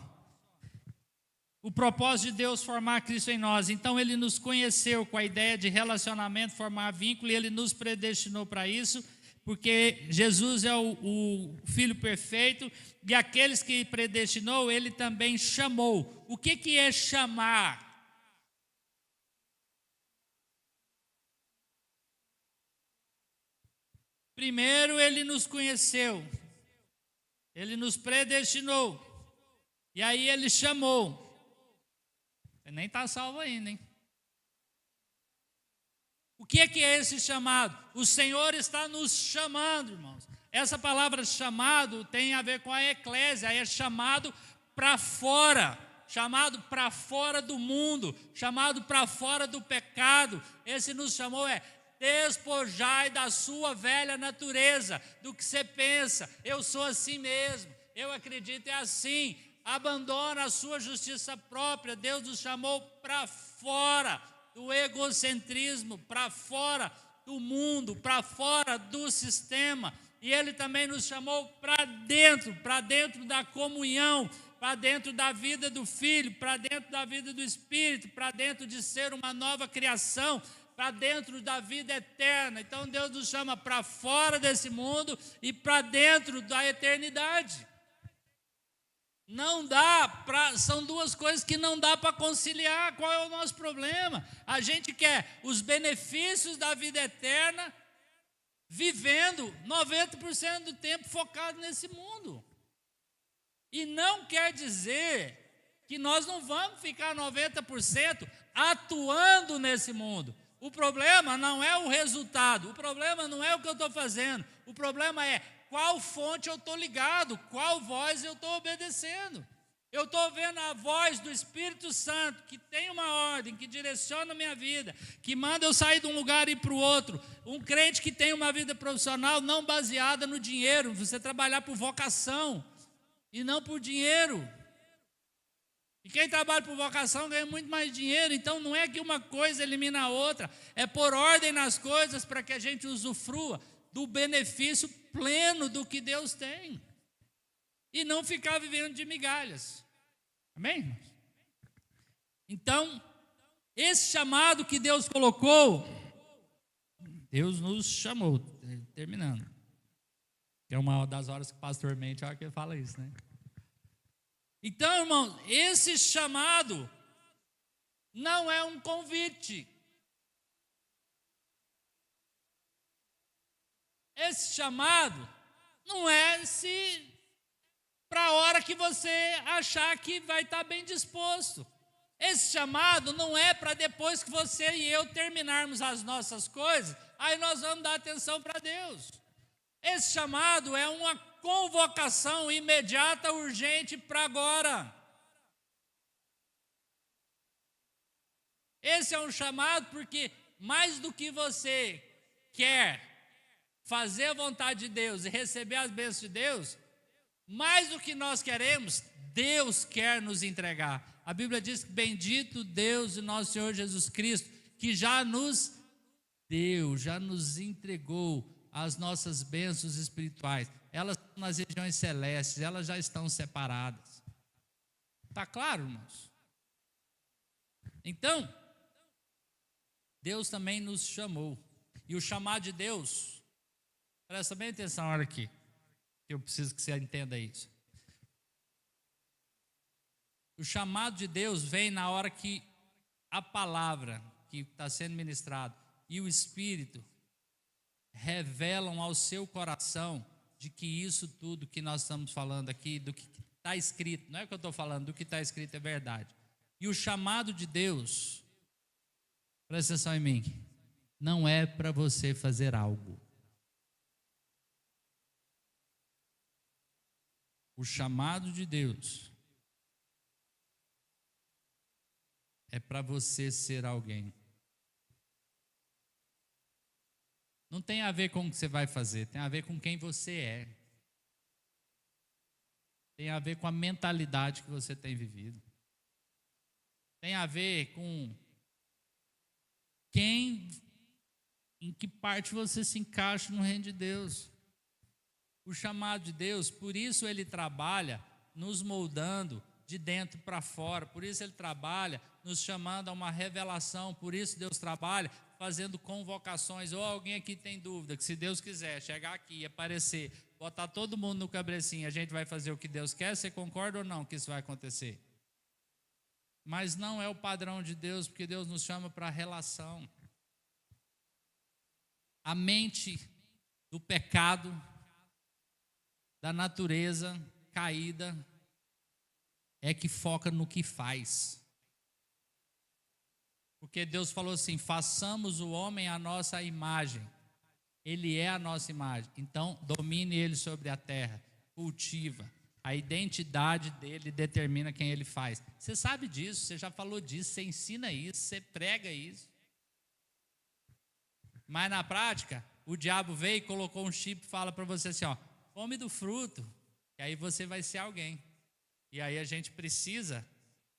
O propósito de Deus formar Cristo em nós. Então Ele nos conheceu com a ideia de relacionamento, formar vínculo, e Ele nos predestinou para isso, porque Jesus é o Filho perfeito, e aqueles que predestinou, Ele também chamou. O que é chamar? Primeiro Ele nos conheceu, Ele nos predestinou, e aí Ele chamou. Você nem está salvo ainda, hein? O que é esse chamado? O Senhor está nos chamando, irmãos. Essa palavra chamado tem a ver com a eclésia, é chamado para fora, chamado para fora do mundo, chamado para fora do pecado. Esse nos chamou despojai da sua velha natureza, do que você pensa, eu sou assim mesmo, eu acredito é assim. Abandona a sua justiça própria. Deus nos chamou para fora do egocentrismo, para fora do mundo, para fora do sistema. E Ele também nos chamou para dentro da comunhão, para dentro da vida do Filho, para dentro da vida do Espírito, para dentro de ser uma nova criação, para dentro da vida eterna. Então Deus nos chama para fora desse mundo e para dentro da eternidade. Não dá para, são duas coisas que não dá para conciliar. Qual é o nosso problema? A gente quer os benefícios da vida eterna, vivendo 90% do tempo focado nesse mundo. E não quer dizer que nós não vamos ficar 90% atuando nesse mundo. O problema não é o resultado, o problema não é o que eu estou fazendo, o problema é qual fonte eu estou ligado, qual voz eu estou obedecendo. Eu estou vendo a voz do Espírito Santo, que tem uma ordem, que direciona a minha vida, que manda eu sair de um lugar e ir para o outro. Um crente que tem uma vida profissional não baseada no dinheiro, você trabalhar por vocação e não por dinheiro. E quem trabalha por vocação ganha muito mais dinheiro. Então não é que uma coisa elimina a outra, é pôr ordem nas coisas para que a gente usufrua do benefício pleno do que Deus tem. E não ficar vivendo de migalhas. Amém? Então, esse chamado que Deus colocou, Deus nos chamou, terminando. Que é uma das horas que o pastor mente, a hora que ele fala isso, né? Então, irmão, esse chamado não é um convite. Esse chamado não é para a hora que você achar que vai estar bem disposto. Esse chamado não é para depois que você e eu terminarmos as nossas coisas, aí nós vamos dar atenção para Deus. Esse chamado é uma convocação imediata, urgente para agora. Esse é um chamado porque mais do que você quer fazer a vontade de Deus e receber as bênçãos de Deus, mais do que nós queremos, Deus quer nos entregar. A Bíblia diz que bendito Deus e nosso Senhor Jesus Cristo, que já nos deu, já nos entregou as nossas bênçãos espirituais. Elas estão nas regiões celestes, elas já estão separadas. Está claro, irmãos? Então, Deus também nos chamou. E o chamado de Deus, presta bem atenção, olha aqui, que eu preciso que você entenda isso. O chamado de Deus vem na hora que a palavra que está sendo ministrada e o Espírito revelam ao seu coração de que isso tudo que nós estamos falando aqui, do que está escrito, não é o que eu estou falando, do que está escrito é verdade. E o chamado de Deus, presta atenção em mim, não é para você fazer algo. O chamado de Deus é para você ser alguém. Não tem a ver com o que você vai fazer, tem a ver com quem você é. Tem a ver com a mentalidade que você tem vivido. Tem a ver com em que parte você se encaixa no reino de Deus. O chamado de Deus, por isso ele trabalha nos moldando de dentro para fora, por isso ele trabalha nos chamando a uma revelação, por isso Deus trabalha fazendo convocações. Ou alguém aqui tem dúvida que se Deus quiser chegar aqui e aparecer, botar todo mundo no cabrecinho, a gente vai fazer o que Deus quer? Você concorda ou não que isso vai acontecer? Mas não é o padrão de Deus, porque Deus nos chama para relação. A mente do pecado, da natureza caída, é que foca no que faz. Porque Deus falou assim: façamos o homem à nossa imagem. Ele é a nossa imagem. Então, domine ele sobre a terra, cultiva. A identidade dele determina quem ele faz. Você sabe disso, você já falou disso, você ensina isso, você prega isso. Mas na prática, o diabo veio e colocou um chip e fala para você assim, ó, come do fruto, e aí você vai ser alguém. E aí a gente precisa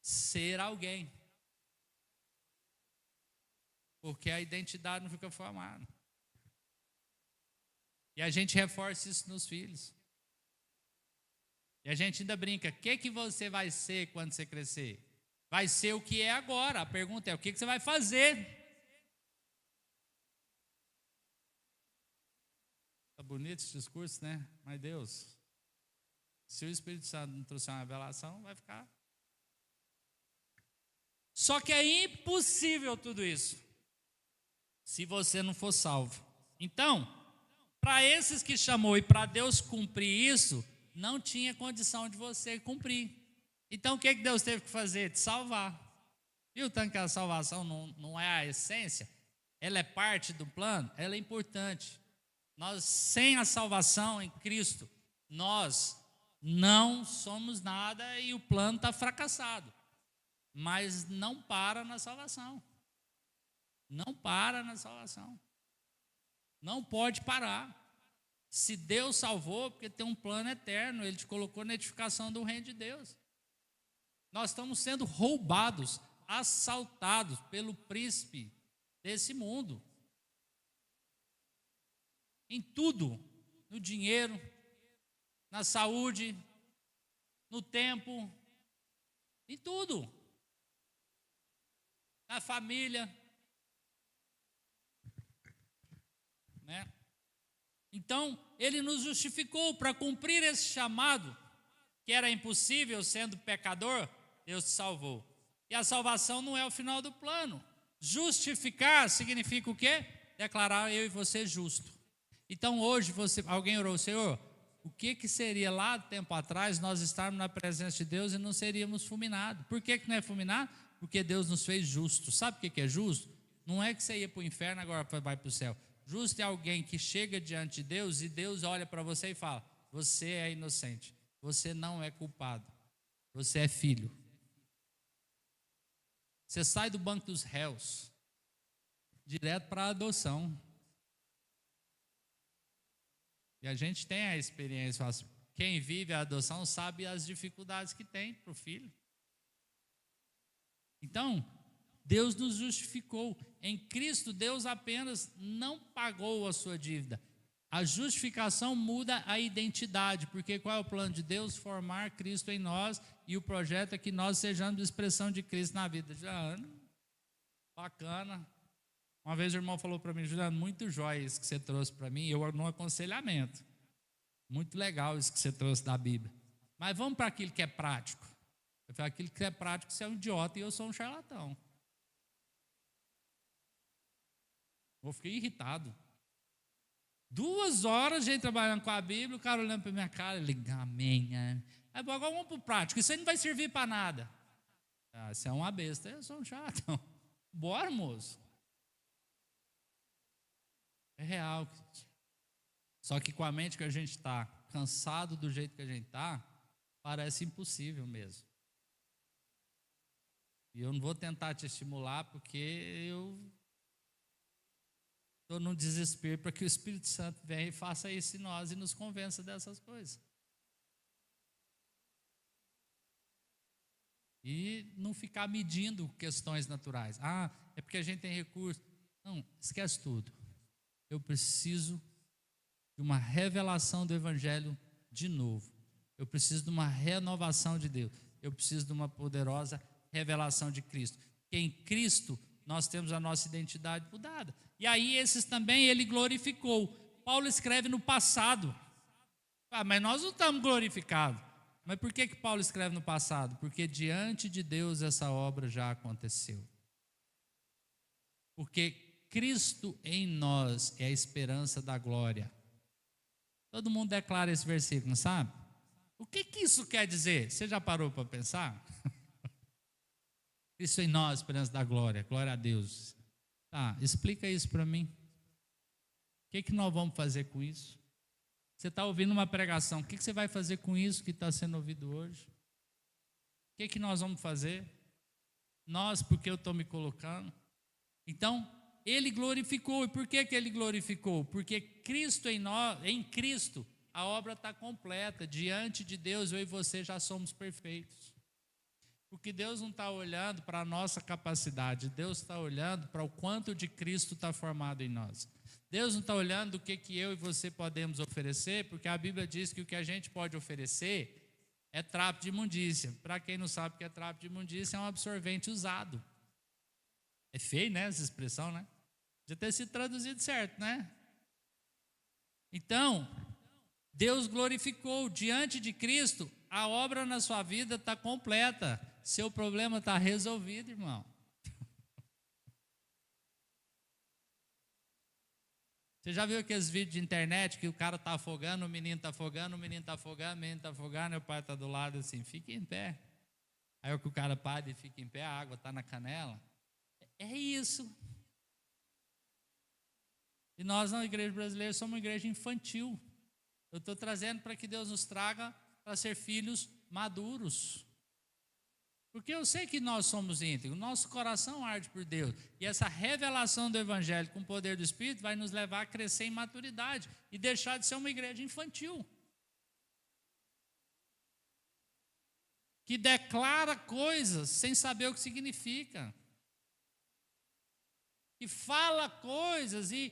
ser alguém. Porque a identidade não fica formada. E a gente reforça isso nos filhos. E a gente ainda brinca, o que você vai ser quando você crescer? Vai ser o que é agora. A pergunta é, o que você vai fazer? Está bonito esse discurso, né? Mas Deus, se o Espírito Santo não trouxer uma revelação, vai ficar. Só que é impossível tudo isso, se você não for salvo. Então, para esses que chamou e para Deus cumprir isso, não tinha condição de você cumprir. Então o que Deus teve que fazer? Te salvar. Viu tanto que a salvação não é a essência? Ela é parte do plano? Ela é importante. Nós, sem a salvação em Cristo, nós não somos nada e o plano está fracassado. Mas não para na salvação. Não para na salvação. Não pode parar. Se Deus salvou, porque tem um plano eterno, Ele te colocou na edificação do reino de Deus. Nós estamos sendo roubados, assaltados pelo príncipe desse mundo. Em tudo, no dinheiro, na saúde, no tempo, em tudo. Na família. Né? Então, ele nos justificou para cumprir esse chamado, que era impossível sendo pecador, Deus te salvou. E a salvação não é o final do plano. Justificar significa o quê? Declarar eu e você justo. Então hoje alguém orou, Senhor, o que seria lá tempo atrás nós estarmos na presença de Deus e não seríamos fulminados? Por que não é fulminado? porque Deus nos fez justos. Sabe o que é justo? Não é que você ia para o inferno e agora vai para o céu. Justo é alguém que chega diante de Deus e Deus olha para você e fala: você é inocente, você não é culpado, você é filho. Você sai do banco dos réus, direto para a adoção. E a gente tem a experiência, fala assim, quem vive a adoção sabe as dificuldades que tem para o filho. Então, Deus nos justificou. Em Cristo, Deus apenas não pagou a sua dívida. A justificação muda a identidade, porque qual é o plano de Deus? Formar Cristo em nós, e o projeto é que nós sejamos expressão de Cristo na vida. Juliano, bacana. Uma vez o irmão falou para mim: Juliano, muito jóia isso que você trouxe para mim, eu no aconselhamento. Muito legal isso que você trouxe da Bíblia. Mas vamos para aquilo que é prático. Eu falei: aquilo que é prático, você é um idiota e eu sou um charlatão. Eu fiquei irritado. 2 horas a gente trabalhando com a Bíblia, o cara olhando para minha cara, ele: amém. Aí agora vamos para o prático, isso aí não vai servir para nada. Ah, você é uma besta, eu sou um charlatão. Bora, moço. É real. Só que com a mente que a gente está, cansado do jeito que a gente está, parece impossível mesmo. E eu não vou tentar te estimular, porque eu estou num desespero para que o Espírito Santo venha e faça isso em nós e nos convença dessas coisas. E não ficar medindo questões naturais. Ah, é porque a gente tem recurso. Não, esquece tudo. Eu preciso de uma revelação do Evangelho de novo. Eu preciso de uma renovação de Deus. Eu preciso de uma poderosa revelação de Cristo. Porque em Cristo nós temos a nossa identidade mudada. E aí esses também ele glorificou. Paulo escreve no passado. Ah, mas nós não estamos glorificados. Mas por que Paulo escreve no passado? Porque diante de Deus essa obra já aconteceu. Porque Cristo em nós é a esperança da glória. Todo mundo declara esse versículo, não sabe? O que isso quer dizer? Você já parou para pensar? Cristo em nós, esperança da glória, glória a Deus. Tá, explica isso para mim. O que nós vamos fazer com isso? Você está ouvindo uma pregação, o que você vai fazer com isso que está sendo ouvido hoje? O que nós vamos fazer? Nós, porque eu estou me colocando. Então, ele glorificou. E por que ele glorificou? Porque Cristo em nós, em Cristo, a obra está completa. Diante de Deus, eu e você já somos perfeitos. Porque Deus não está olhando para a nossa capacidade, Deus está olhando para o quanto de Cristo está formado em nós. Deus não está olhando o que eu e você podemos oferecer, porque a Bíblia diz que o que a gente pode oferecer é trapo de imundícia. Para quem não sabe o que é trapo de imundícia, é um absorvente usado. É feio, né, essa expressão, né? Podia ter sido traduzido certo, né? Então, Deus glorificou. Diante de Cristo, a obra na sua vida está completa. Seu problema está resolvido, irmão. Você já viu aqueles vídeos de internet que o cara está afogando, o menino está afogando, o menino está afogando, o menino está afogando, e o pai está do lado assim: fique em pé. Aí o que o cara para e fica em pé, a água está na canela. É isso. E nós na igreja brasileira somos uma igreja infantil. Eu estou trazendo para que Deus nos traga para ser filhos maduros. Porque eu sei que nós somos íntegros, nosso coração arde por Deus. E essa revelação do Evangelho com o poder do Espírito vai nos levar a crescer em maturidade e deixar de ser uma igreja infantil. Que declara coisas sem saber o que significa. Que fala coisas e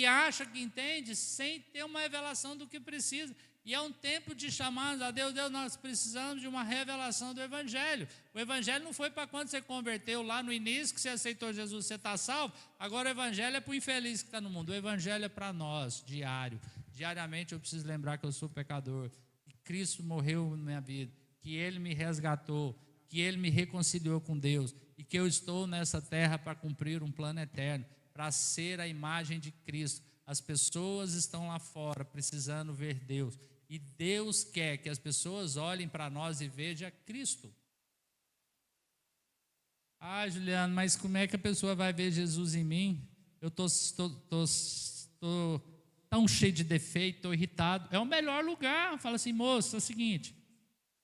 acha que entende sem ter uma revelação do que precisa. E é um tempo de chamar a Deus, nós precisamos de uma revelação do Evangelho. O Evangelho não foi para quando você converteu lá no início, que você aceitou Jesus, você está salvo. Agora o Evangelho é para o infeliz que está no mundo. O Evangelho é para nós, diário. Diariamente eu preciso lembrar que eu sou pecador, que Cristo morreu na minha vida, que Ele me resgatou, que Ele me reconciliou com Deus e que eu estou nessa terra para cumprir um plano eterno, para ser a imagem de Cristo. As pessoas estão lá fora precisando ver Deus. E Deus quer que as pessoas olhem para nós e vejam Cristo. Ah, Juliano, mas como é que a pessoa vai ver Jesus em mim? Eu tô tão cheio de defeito, estou irritado. É o melhor lugar. Fala assim, moço, é o seguinte: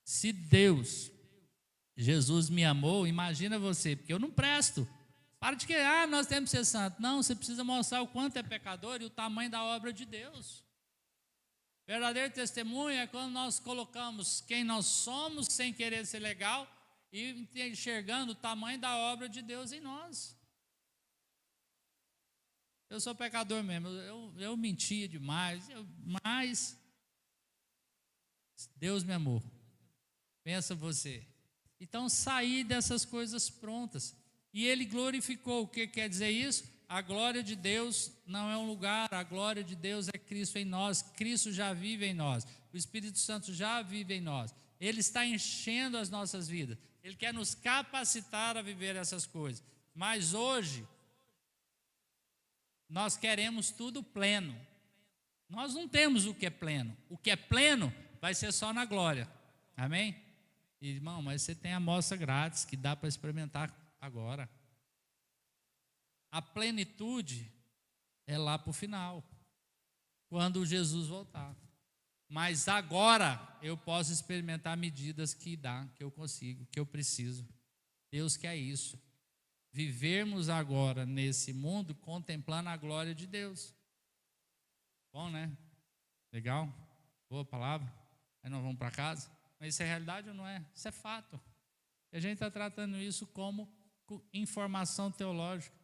se Deus, Jesus me amou, imagina você, porque eu não presto. Para de querer, nós temos que ser santos. Não, você precisa mostrar o quanto é pecador e o tamanho da obra de Deus. Verdadeiro testemunho é quando nós colocamos quem nós somos sem querer ser legal e enxergando o tamanho da obra de Deus em nós. Eu sou pecador mesmo, eu mentia demais, mas Deus me amou. Pensa você. Então sair dessas coisas prontas. E ele glorificou. O que quer dizer isso? A glória de Deus não é um lugar, a glória de Deus é Cristo em nós. Cristo já vive em nós. O Espírito Santo já vive em nós. Ele está enchendo as nossas vidas. Ele quer nos capacitar a viver essas coisas. Mas hoje, nós queremos tudo pleno. Nós não temos o que é pleno. O que é pleno vai ser só na glória. Amém? Irmão, mas você tem amostra grátis que dá para experimentar agora. A plenitude é lá para o final, quando Jesus voltar. Mas agora eu posso experimentar medidas que dá, que eu consigo, que eu preciso. Deus quer isso. Vivermos agora nesse mundo contemplando a glória de Deus. Bom, né? Legal? Boa palavra. Aí nós vamos para casa. Mas isso é realidade ou não é? Isso é fato. E a gente está tratando isso como informação teológica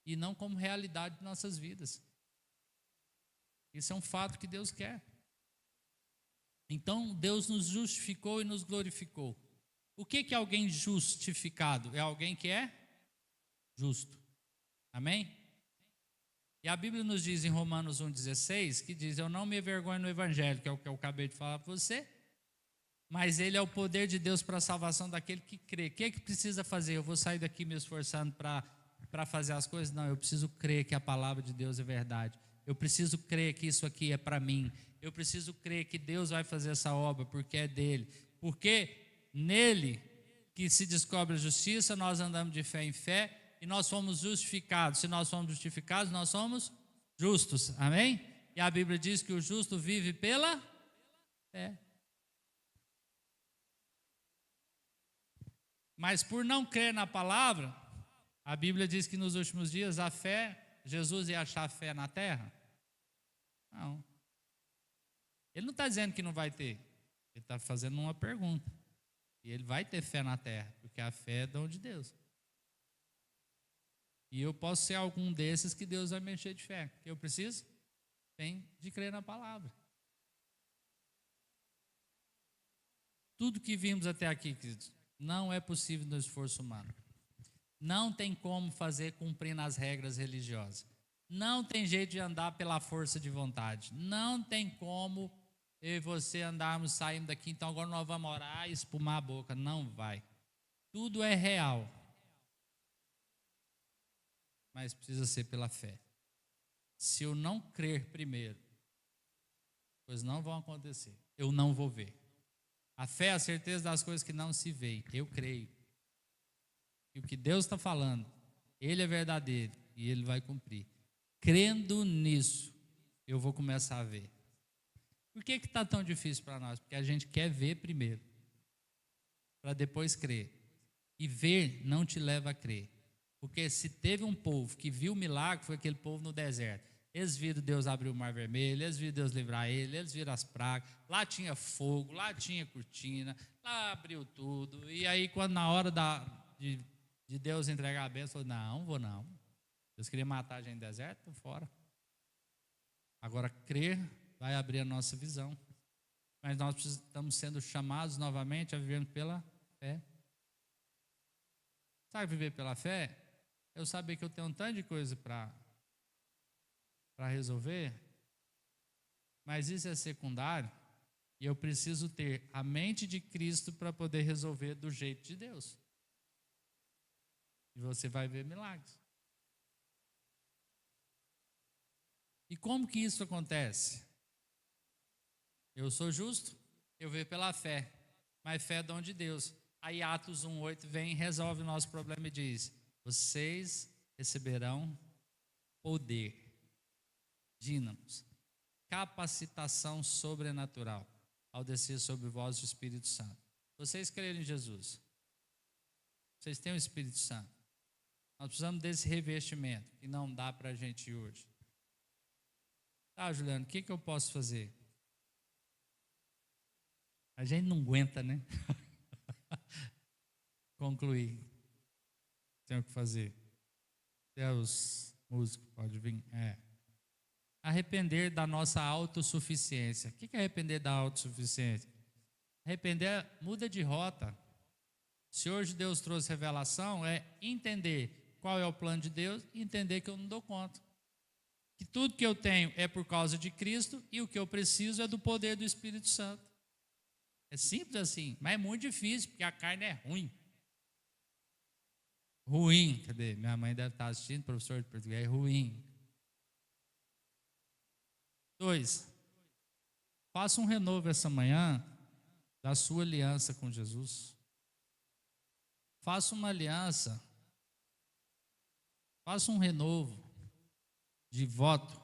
e não como realidade de nossas vidas. Isso é um fato que Deus quer. Então, Deus nos justificou e nos glorificou. O que é alguém justificado? É alguém que é justo. Amém? E a Bíblia nos diz em Romanos 1,16, que diz: eu não me envergonho no Evangelho, que é o que eu acabei de falar para você, mas ele é o poder de Deus para a salvação daquele que crê. O que é que precisa fazer? Eu vou sair daqui me esforçando para fazer as coisas? Não, eu preciso crer que a palavra de Deus é verdade. Eu preciso crer que isso aqui é para mim. Eu preciso crer que Deus vai fazer essa obra porque é dele. Porque nele que se descobre a justiça, nós andamos de fé em fé e nós somos justificados. Se nós somos justificados, nós somos justos. Amém? E a Bíblia diz que o justo vive pela fé. Mas por não crer na palavra, a Bíblia diz que nos últimos dias a fé, Jesus ia achar fé na terra? Não. Ele não está dizendo que não vai ter. Ele está fazendo uma pergunta. E ele vai ter fé na terra, porque a fé é dom de Deus. E eu posso ser algum desses que Deus vai me encher de fé. O que eu preciso? Tem de crer na palavra. Tudo que vimos até aqui, queridos, não é possível no esforço humano. Não tem como fazer cumprindo as regras religiosas. Não tem jeito de andar pela força de vontade. Não tem como eu e você andarmos, saímos daqui, então agora nós vamos orar e espumar a boca. Não vai. Tudo é real. Mas precisa ser pela fé. Se eu não crer primeiro, coisas não vão acontecer. Eu não vou ver. A fé é a certeza das coisas que não se veem. Eu creio. E o que Deus está falando, Ele é verdadeiro e Ele vai cumprir. Crendo nisso, eu vou começar a ver. Por que está tão difícil para nós? Porque a gente quer ver primeiro, para depois crer. E ver não te leva a crer. Porque se teve um povo que viu o milagre, foi aquele povo no deserto. Eles viram Deus abrir o mar vermelho, eles viram Deus livrar ele, eles viram as pragas. Lá tinha fogo, lá tinha cortina, lá abriu tudo. E aí, quando na hora de Deus entregar a bênção, falou: não, vou não. Deus queria matar a gente no deserto, estou fora. Agora, crer vai abrir a nossa visão. Mas nós estamos sendo chamados novamente a viver pela fé. Sabe viver pela fé? Eu saber que eu tenho um tanto de coisa para resolver, mas isso é secundário, e eu preciso ter a mente de Cristo para poder resolver do jeito de Deus. E você vai ver milagres. E como que isso acontece? Eu sou justo, eu vejo pela fé, mas fé é dom de Deus. Aí Atos 1:8 vem, resolve o nosso problema e diz: vocês receberão poder, dínamos, capacitação sobrenatural ao descer sobre vós o Espírito Santo. Vocês crerem em Jesus, vocês têm o Espírito Santo. Nós precisamos desse revestimento que não dá para a gente ir hoje. Tá, Juliano, o que eu posso fazer? A gente não aguenta, né? Concluir. Tem o que fazer. Até os músicos podem vir. Arrepender da nossa autossuficiência. O que é arrepender da autossuficiência? Arrepender muda de rota. Se hoje Deus trouxe revelação, é entender qual é o plano de Deus e entender que eu não dou conta. Que tudo que eu tenho é por causa de Cristo e o que eu preciso é do poder do Espírito Santo. É simples assim, mas é muito difícil, porque a carne é ruim. Ruim, cadê? Minha mãe deve estar assistindo, professor de português, ruim. 2. Faça um renovo essa manhã da sua aliança com Jesus. Faça uma aliança, faça um renovo de voto.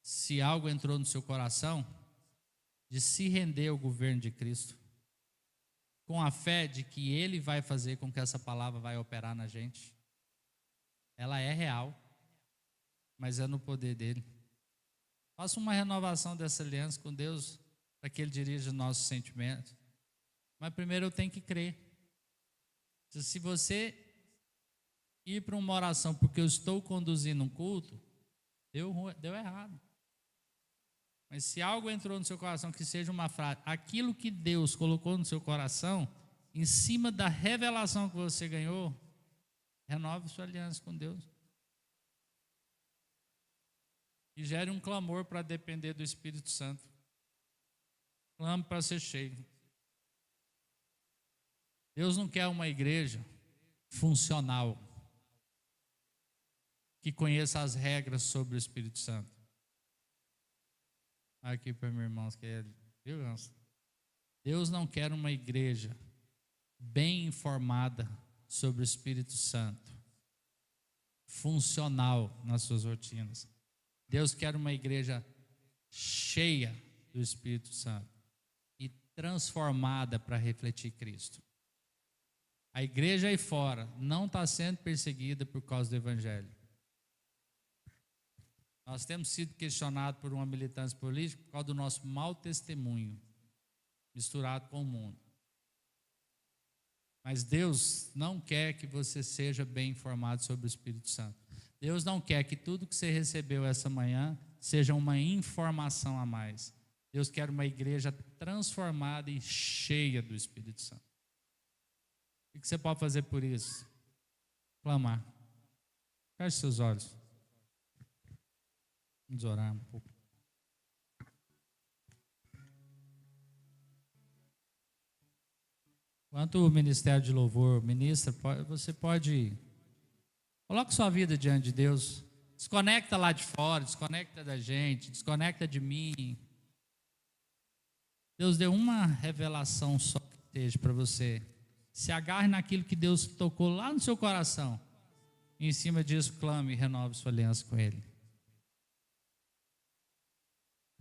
Se algo entrou no seu coração, de se render ao governo de Cristo, com a fé de que Ele vai fazer com que essa palavra vai operar na gente. Ela é real, mas é no poder dEle. Faça uma renovação dessa aliança com Deus, para que Ele dirija os nossos sentimentos. Mas primeiro eu tenho que crer. Se você ir para uma oração porque eu estou conduzindo um culto, deu errado. Mas se algo entrou no seu coração, que seja uma frase, aquilo que Deus colocou no seu coração, em cima da revelação que você ganhou, renove sua aliança com Deus. E gere um clamor para depender do Espírito Santo. Clame para ser cheio. Deus não quer uma igreja funcional, que conheça as regras sobre o Espírito Santo. Aqui para meus irmãos que viu? Deus não quer uma igreja bem informada sobre o Espírito Santo, funcional nas suas rotinas. Deus quer uma igreja cheia do Espírito Santo e transformada para refletir Cristo. A igreja aí fora não está sendo perseguida por causa do Evangelho. Nós temos sido questionados por uma militância política por causa do nosso mau testemunho, misturado com o mundo. Mas Deus não quer que você seja bem informado sobre o Espírito Santo. Deus não quer que tudo que você recebeu essa manhã seja uma informação a mais. Deus quer uma igreja transformada e cheia do Espírito Santo. O que você pode fazer por isso? Clamar. Feche seus olhos. Vamos orar um pouco. Enquanto o Ministério de Louvor ministra, você pode... Coloque sua vida diante de Deus. Desconecta lá de fora, desconecta da gente, desconecta de mim. Deus deu uma revelação só que esteja para você. Se agarre naquilo que Deus tocou lá no seu coração. E em cima disso, clame e renove sua aliança com Ele.